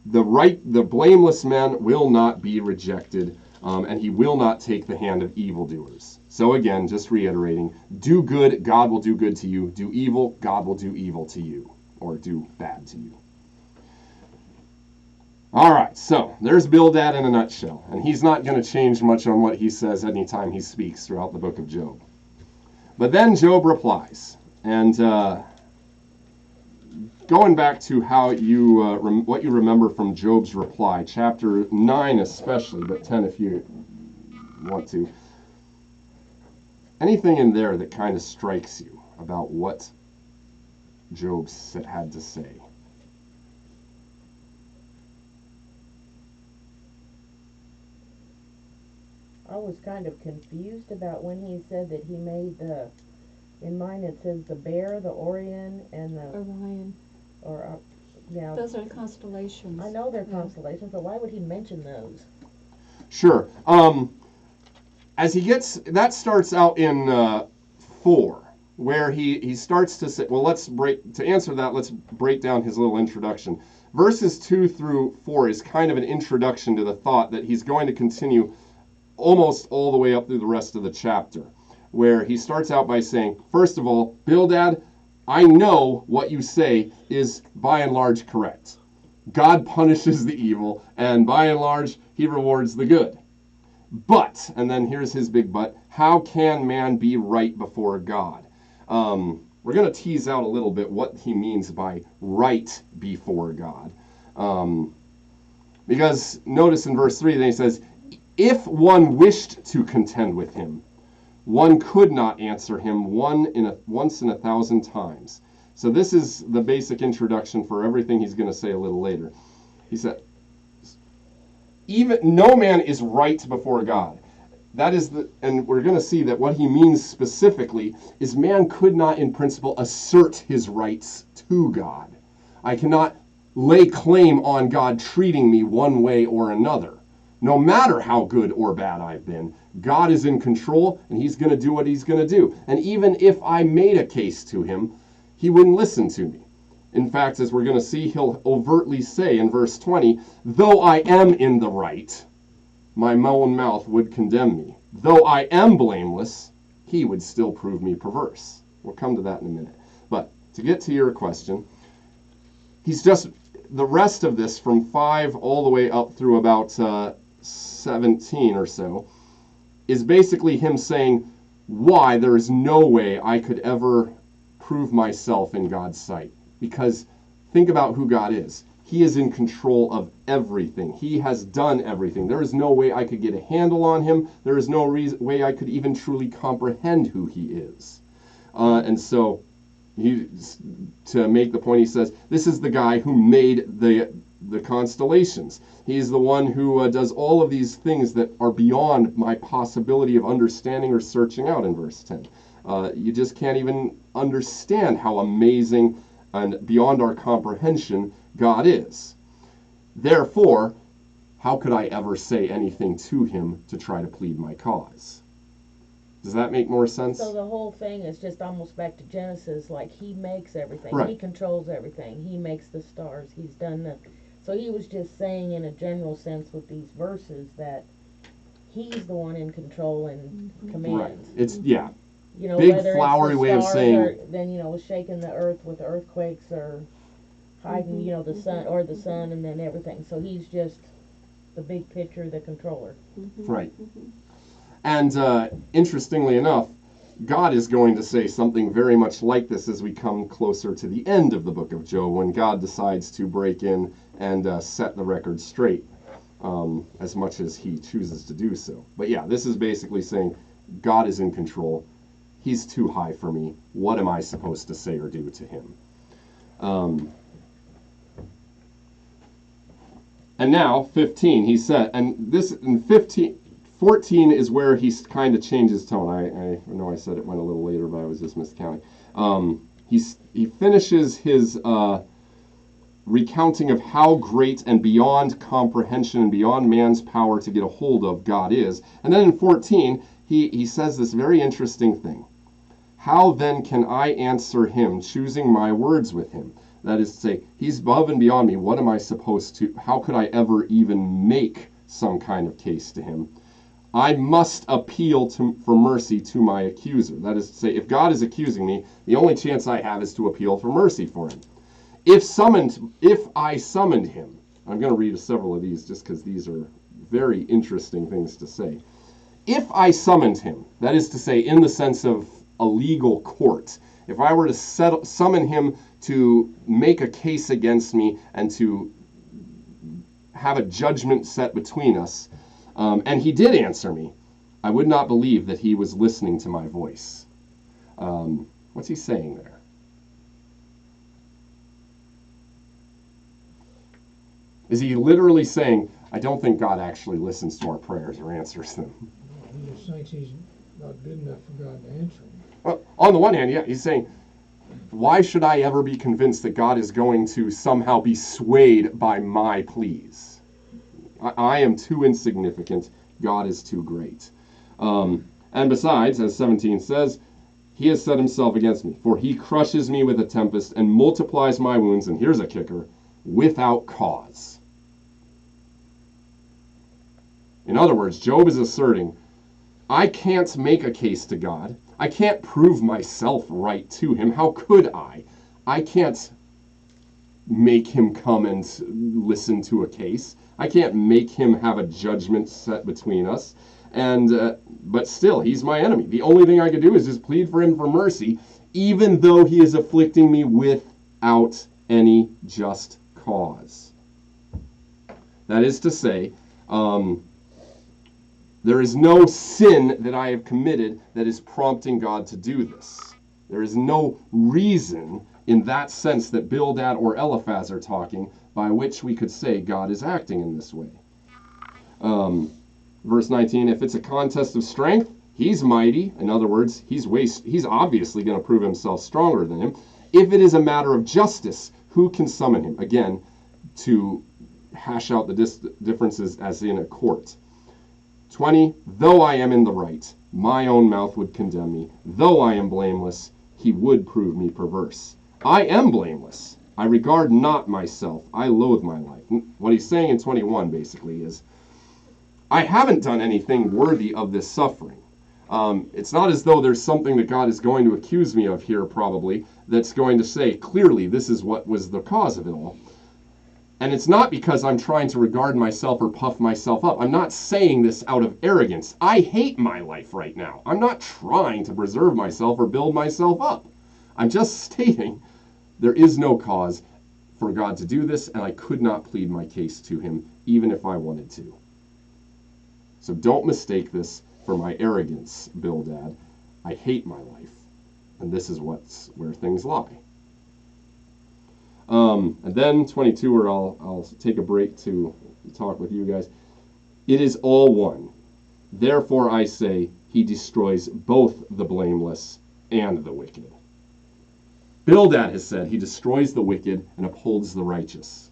Speaker 1: the blameless man will not be rejected, and he will not take the hand of evildoers. So again, just reiterating, do good, God will do good to you. Do evil, God will do evil to you, or do bad to you. All right, so there's Bildad in a nutshell, and he's not going to change much on what he says anytime he speaks throughout the book of Job. But then Job replies, and going back to how you what you remember from Job's reply, chapter 9 especially, but 10 if you want to. Anything in there that kind of strikes you about what Job had to say?
Speaker 4: I was kind of confused about when he said that he made in mine it says the bear, the Orion, and the
Speaker 2: Orion.
Speaker 4: Yeah.
Speaker 2: Those are the constellations.
Speaker 4: I know they're constellations, but why would he mention those?
Speaker 1: Sure. As he gets, that starts out in 4, where he starts to say, well, let's break down his little introduction. Verses 2 through 4 is kind of an introduction to the thought that he's going to continue almost all the way up through the rest of the chapter, where he starts out by saying, first of all, Bildad, I know what you say is by and large correct. God punishes the evil, and by and large, he rewards the good. But, and then here's his big but, how can man be right before God? We're going to tease out a little bit what he means by right before God. Because notice in verse 3, then he says, if one wished to contend with him, one could not answer him once in 1,000 times. So this is the basic introduction for everything he's going to say a little later. He said, even no man is right before God. That is and we're going to see that what he means specifically is man could not in principle assert his rights to God. I cannot lay claim on God treating me one way or another. No matter how good or bad I've been, God is in control, and he's going to do what he's going to do. And even if I made a case to him, he wouldn't listen to me. In fact, as we're going to see, he'll overtly say in verse 20, though I am in the right, my own mouth would condemn me. Though I am blameless, he would still prove me perverse. We'll come to that in a minute. But to get to your question, he's just, the rest of this from 5 all the way up through about 17 or so, is basically him saying why there is no way I could ever prove myself in God's sight. Because think about who God is. He is in control of everything. He has done everything. There is no way I could get a handle on him. There is no way I could even truly comprehend who he is. And so, to make the point, he says, this is the guy who made the constellations. He's the one who does all of these things that are beyond my possibility of understanding or searching out in verse 10. You just can't even understand how amazing and beyond our comprehension God is. Therefore, how could I ever say anything to him to try to plead my cause? Does that make more sense?
Speaker 4: So the whole thing is just almost back to Genesis, like he makes everything.
Speaker 1: Right.
Speaker 4: He controls everything. He makes the stars. He's done the... So he was just saying in a general sense with these verses that he's the one in control and commands.
Speaker 1: Right. It's, yeah.
Speaker 4: You know,
Speaker 1: Big
Speaker 4: whether
Speaker 1: flowery
Speaker 4: it's the
Speaker 1: way of
Speaker 4: stars
Speaker 1: saying...
Speaker 4: or then, you know, shaking the earth with earthquakes or hiding, you know, the sun or the sun and then everything. So he's just the big picture, the controller.
Speaker 1: Right. And interestingly enough, God is going to say something very much like this as we come closer to the end of the book of Job, when God decides to break in and set the record straight, as much as he chooses to do so. But yeah, this is basically saying God is in control. He's too high for me. What am I supposed to say or do to him? And now, 15, he said, and this in 14 is where he kind of changes tone. I know I said it went a little later, but I was just miscounting. He finishes his recounting of how great and beyond comprehension and beyond man's power to get a hold of God is. And then in 14, he says this very interesting thing. How then can I answer him, choosing my words with him? That is to say, he's above and beyond me. What am I supposed to, how could I ever even make some kind of case to him? I must appeal for mercy to my accuser. That is to say, if God is accusing me, the only chance I have is to appeal for mercy for him. If I summoned him, I'm going to read several of these just because these are very interesting things to say. If I summoned him, that is to say, in the sense of a legal court, if I were to summon him to make a case against me and to have a judgment set between us, and he did answer me, I would not believe that he was listening to my voice. What's he saying there? Is he literally saying, I don't think God actually listens to our prayers or answers them?
Speaker 5: He just thinks he's not good enough for God to answer him.
Speaker 1: Well, on the one hand, yeah, he's saying, why should I ever be convinced that God is going to somehow be swayed by my pleas? I am too insignificant. God is too great. And besides, as 17 says, he has set himself against me, for he crushes me with a tempest and multiplies my wounds, and here's a kicker, without cause. In other words, Job is asserting, I can't make a case to God. I can't prove myself right to him. How could I? I can't make him come and listen to a case. I can't make him have a judgment set between us. And but still, he's my enemy. The only thing I could do is just plead for him for mercy, even though he is afflicting me without any just cause. That is to say, there is no sin that I have committed that is prompting God to do this. There is no reason in that sense that Bildad or Eliphaz are talking by which we could say God is acting in this way. Verse 19, if it's a contest of strength, he's mighty. In other words, he's obviously going to prove himself stronger than him. If it is a matter of justice, who can summon him? Again, to hash out the differences as in a court. 20, though I am in the right, my own mouth would condemn me. Though I am blameless, he would prove me perverse. I am blameless. I regard not myself. I loathe my life. What he's saying in 21 basically is, I haven't done anything worthy of this suffering. It's not as though there's something that God is going to accuse me of here, probably, that's going to say, clearly, this is what was the cause of it all. And it's not because I'm trying to regard myself or puff myself up. I'm not saying this out of arrogance. I hate my life right now. I'm not trying to preserve myself or build myself up. I'm just stating there is no cause for God to do this, and I could not plead my case to him, even if I wanted to. So don't mistake this for my arrogance, Bildad. I hate my life, and this is where things lie. And then 22, or I'll take a break to talk with you guys. It is all one. Therefore I say, he destroys both the blameless and the wicked. Bildad has said he destroys the wicked and upholds the righteous.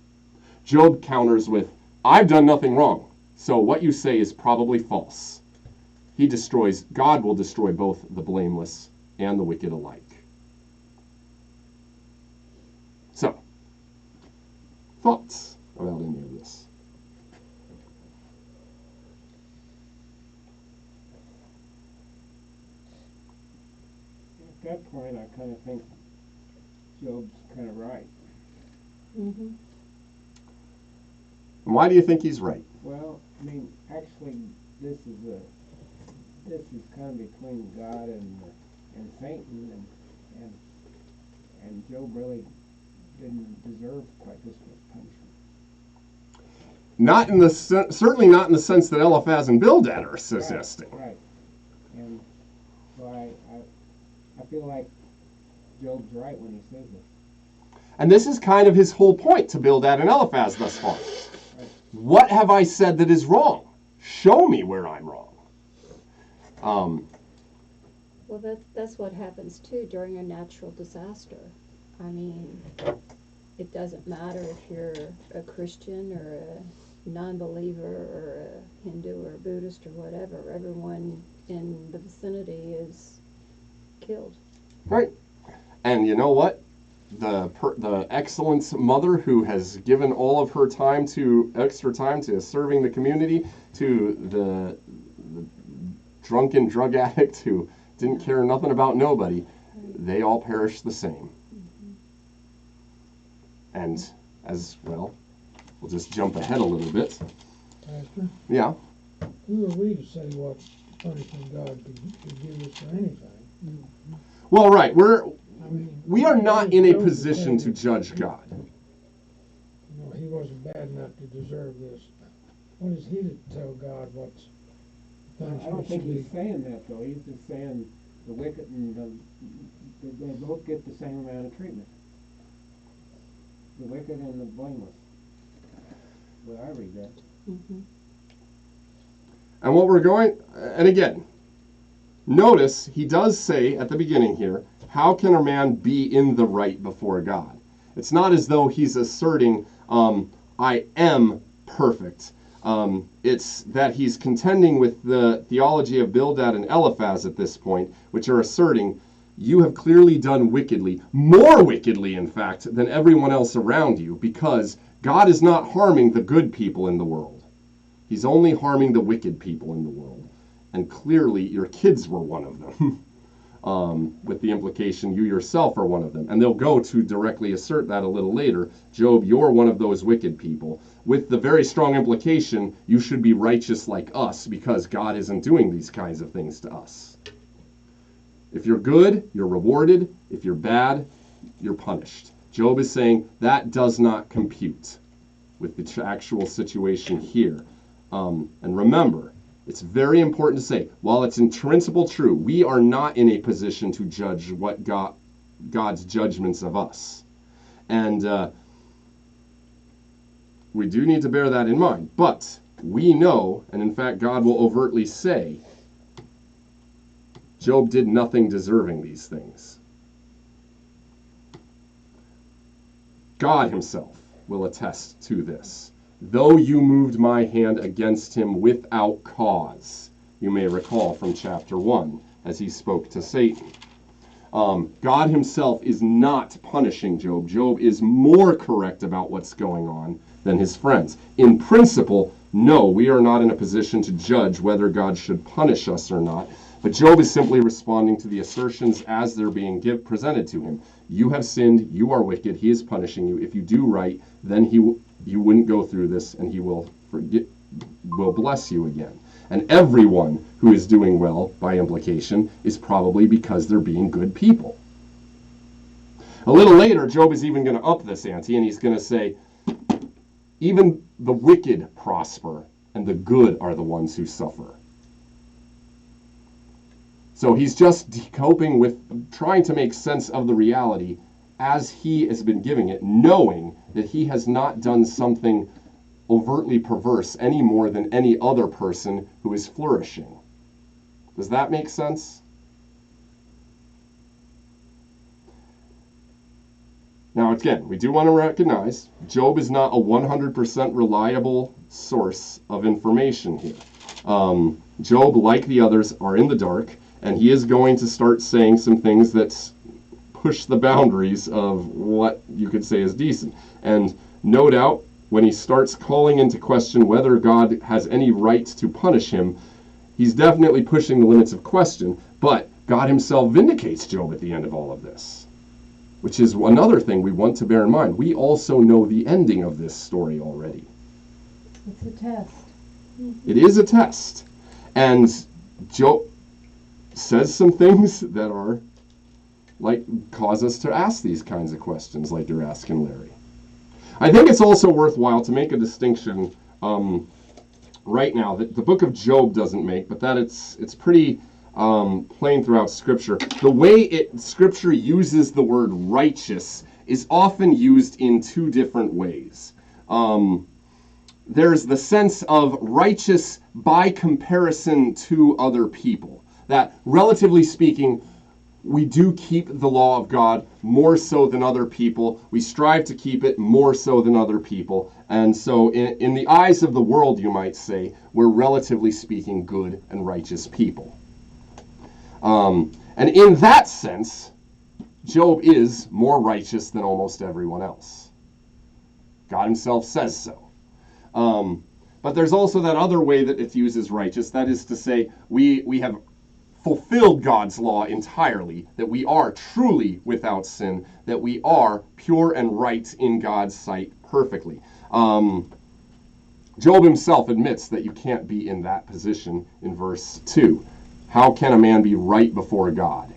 Speaker 1: Job counters with, I've done nothing wrong, so what you say is probably false. God will destroy both the blameless and the wicked alike. So, thoughts about any of this?
Speaker 9: At that point, I kind of think Job's kind of right.
Speaker 2: Mm-hmm.
Speaker 1: And why do you think he's right?
Speaker 9: Well, I mean, actually, this is kind of between God and Satan, and Job really didn't deserve quite this much punishment.
Speaker 1: Certainly not in the sense that Eliphaz and Bildad are suggesting.
Speaker 9: Right. And so I feel like Job's right when he says this.
Speaker 1: And this is kind of his whole point to Bildad and Eliphaz thus far.
Speaker 9: Right.
Speaker 1: What have I said that is wrong? Show me where I'm wrong.
Speaker 2: Well, that's what happens too during a natural disaster. I mean, it doesn't matter if you're a Christian or a non-believer or a Hindu or a Buddhist or whatever. Everyone in the vicinity is killed.
Speaker 1: Right. And you know what? The excellent mother who has given all of her extra time to serving the community, to the drunken drug addict who didn't care nothing about nobody, they all perished the same.
Speaker 2: Mm-hmm.
Speaker 1: And as well, we'll just jump ahead a little bit.
Speaker 5: Pastor,
Speaker 1: Yeah.
Speaker 5: who are we to say what punishment God could give us for anything?
Speaker 1: Well, right.
Speaker 5: I mean,
Speaker 1: We are not in a position to judge God.
Speaker 5: You know, he wasn't bad enough to deserve this. What is he to tell God what's
Speaker 9: I don't think he's saying that, though. He's just saying the wicked and they both get the same amount of treatment. The wicked and the blameless. Well, I read that.
Speaker 2: Mm-hmm.
Speaker 1: And again, notice he does say at the beginning here, how can a man be in the right before God? It's not as though he's asserting, I am perfect. It's that he's contending with the theology of Bildad and Eliphaz at this point, which are asserting, you have clearly done wickedly, more wickedly, in fact, than everyone else around you, because God is not harming the good people in the world. He's only harming the wicked people in the world. And clearly, your kids were one of them. with the implication you yourself are one of them. And they'll go to directly assert that a little later. Job, you're one of those wicked people, with the very strong implication you should be righteous like us because God isn't doing these kinds of things to us. If you're good, you're rewarded. If you're bad, you're punished. Job is saying that does not compute with the actual situation here. And remember, it's very important to say, while it's in principle true, we are not in a position to judge what God's judgments of us. And we do need to bear that in mind. But we know, and in fact God will overtly say, Job did nothing deserving these things. God himself will attest to this. Though you moved my hand against him without cause, you may recall from chapter 1, as he spoke to Satan. God himself is not punishing Job. Job is more correct about what's going on than his friends. In principle, no, we are not in a position to judge whether God should punish us or not. But Job is simply responding to the assertions as they're being presented to him. You have sinned, you are wicked, he is punishing you. If you do right, then you wouldn't go through this, and he will bless you again. And everyone who is doing well, by implication, is probably because they're being good people. A little later, Job is even going to up this ante, and he's going to say, even the wicked prosper, and the good are the ones who suffer. So he's just coping with trying to make sense of the reality as he has been giving it, knowing that he has not done something overtly perverse any more than any other person who is flourishing. Does that make sense? Now, again, we do want to recognize Job is not a 100% reliable source of information here. Job, like the others, are in the dark, and he is going to start saying some things that push the boundaries of what you could say is decent. And no doubt, when he starts calling into question whether God has any right to punish him, he's definitely pushing the limits of question, but God himself vindicates Job at the end of all of this, which is another thing we want to bear in mind. We also know the ending of this story already.
Speaker 6: It's a test.
Speaker 1: It is a test. And Job says some things that are cause us to ask these kinds of questions like you're asking Larry. I think it's also worthwhile to make a distinction right now that the book of Job doesn't make, but that it's pretty plain throughout Scripture. The way Scripture uses the word righteous is often used in two different ways. There's the sense of righteous by comparison to other people. That, relatively speaking, we do keep the law of God more so than other people. We strive to keep it more so than other people. And so in the eyes of the world, you might say, we're relatively speaking good and righteous people. And in that sense, Job is more righteous than almost everyone else. God himself says so. But there's also that other way that it's used as righteous. That is to say, we have fulfilled God's law entirely, that we are truly without sin, that we are pure and right in God's sight perfectly. Job himself admits that you can't be in that position in verse 2. How can a man be right before God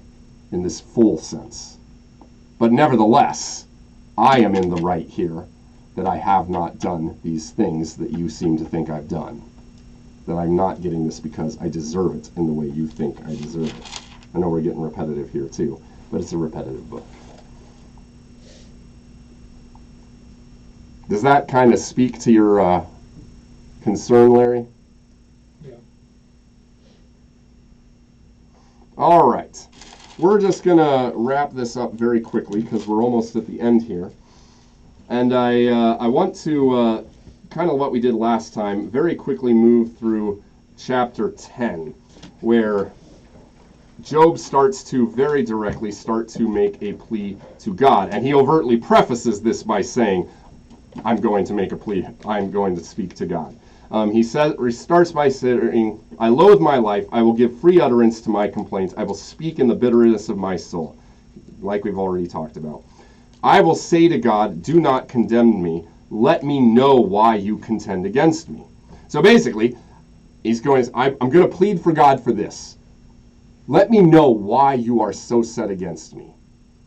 Speaker 1: in this full sense? But nevertheless, I am in the right here, that I have not done these things that you seem to think I've done. That I'm not getting this because I deserve it in the way you think I deserve it. I know we're getting repetitive here too, but it's a repetitive book. Does that kind of speak to your concern, Larry?
Speaker 5: Yeah.
Speaker 1: All right. We're just going to wrap this up very quickly because we're almost at the end here. And I want to, kind of what we did last time, very quickly move through chapter 10, where Job starts to very directly start to make a plea to God. And he overtly prefaces this by saying, I'm going to make a plea. I'm going to speak to God. He starts by saying, I loathe my life. I will give free utterance to my complaints. I will speak in the bitterness of my soul, like we've already talked about. I will say to God, do not condemn me. Let me know why you contend against me. So basically, he's going, I'm going to plead for God for this. Let me know why you are so set against me.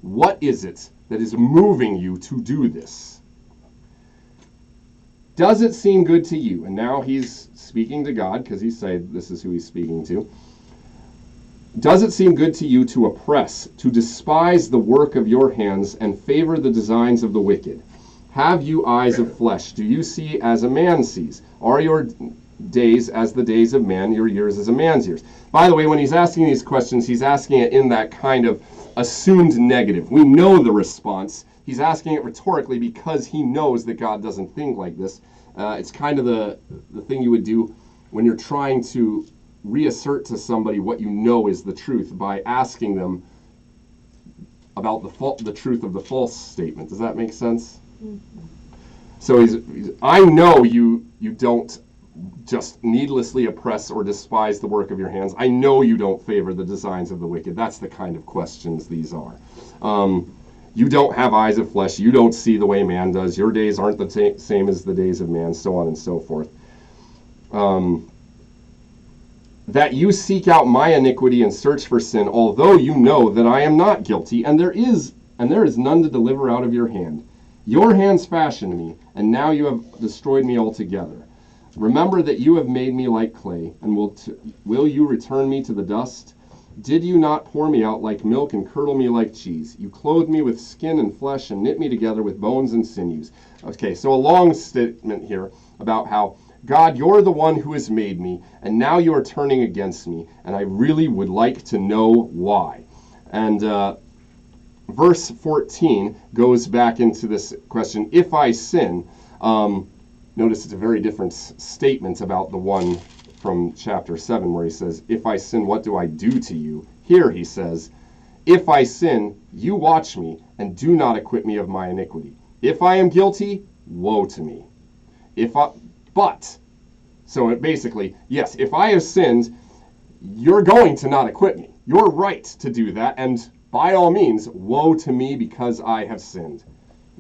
Speaker 1: What is it that is moving you to do this? Does it seem good to you? And now he's speaking to God, because he said this is who he's speaking to. Does it seem good to you to oppress, to despise the work of your hands, and favor the designs of the wicked? Have you eyes of flesh? Do you see as a man sees? Are your days as the days of man, your years as a man's years? By the way, when he's asking these questions, he's asking it in that kind of assumed negative. We know the response. He's asking it rhetorically because he knows that God doesn't think like this. It's kind of the thing you would do when you're trying to reassert to somebody what you know is the truth by asking them about the truth of the false statement. Does that make sense? Mm-hmm. So I know you don't just needlessly oppress or despise the work of your hands. I know you don't favor the designs of the wicked. That's the kind of questions these are. You don't have eyes of flesh. You don't see the way man does. Your days aren't the same as the days of man, so on and so forth. That you seek out my iniquity and search for sin, although you know that I am not guilty, and there is none to deliver out of your hand. Your hands fashioned me, and now you have destroyed me altogether. Remember that you have made me like clay, and will you return me to the dust? Did you not pour me out like milk and curdle me like cheese? You clothed me with skin and flesh and knit me together with bones and sinews. Okay, so a long statement here about how, God, you're the one who has made me, and now you are turning against me, and I really would like to know why. And verse 14 goes back into this question, if I sin. Notice it's a very different statement about the one from chapter 7 where he says, if I sin, what do I do to you? Here he says, if I sin, you watch me and do not acquit me of my iniquity. If I am guilty, woe to me. So basically, yes, if I have sinned, you're going to not acquit me. You're right to do that, and by all means, woe to me because I have sinned.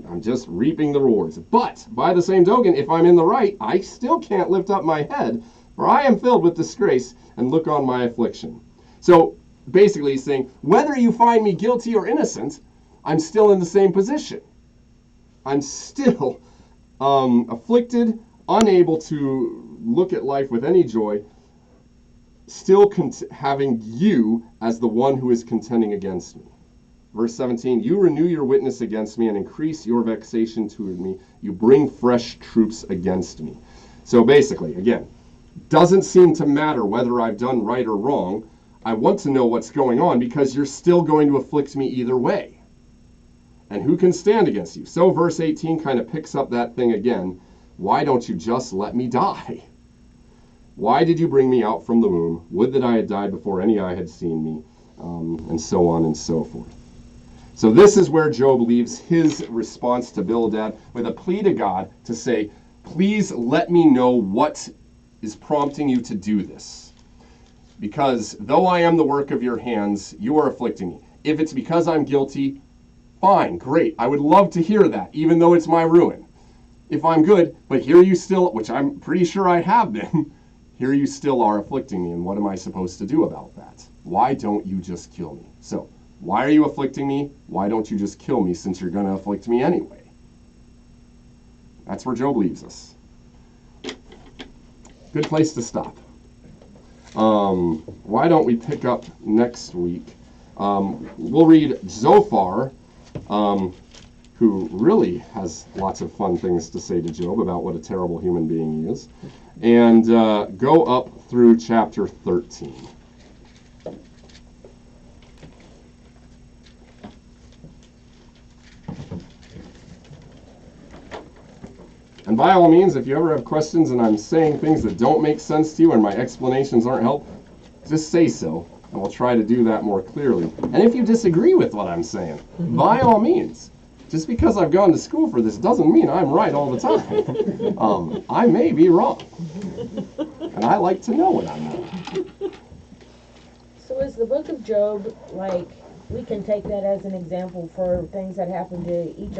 Speaker 1: I'm just reaping the rewards. But, by the same token, if I'm in the right, I still can't lift up my head, for I am filled with disgrace, and look on my affliction. So, basically he's saying, whether you find me guilty or innocent, I'm still in the same position. I'm still afflicted, unable to look at life with any joy, still having you as the one who is contending against me. Verse 17, you renew your witness against me and increase your vexation toward me. You bring fresh troops against me. So basically, again, doesn't seem to matter whether I've done right or wrong. I want to know what's going on because you're still going to afflict me either way. And who can stand against you? So verse 18 kind of picks up that thing again. Why don't you just let me die? Why did you bring me out from the womb? Would that I had died before any eye had seen me, and so on and so forth. So this is where Job leaves his response to Bildad with a plea to God to say, please let me know what is prompting you to do this. Because though I am the work of your hands, you are afflicting me. If it's because I'm guilty, fine, great. I would love to hear that, even though it's my ruin. If I'm good, but here you still, which I'm pretty sure I have been, here you still are afflicting me, and what am I supposed to do about that? Why don't you just kill me? So, why are you afflicting me? Why don't you just kill me since you're going to afflict me anyway? That's where Job leaves us. Good place to stop. Why don't we pick up next week? We'll read Zophar, who really has lots of fun things to say to Job about what a terrible human being he is, and go up through chapter 13. And by all means, if you ever have questions and I'm saying things that don't make sense to you and my explanations aren't helpful, just say so, and we'll try to do that more clearly. And if you disagree with what I'm saying, by all means, just because I've gone to school for this doesn't mean I'm right all the time. I may be wrong. And I like to know when I'm not.
Speaker 4: So is the book of Job, like, we can take that as an example for things that happen to each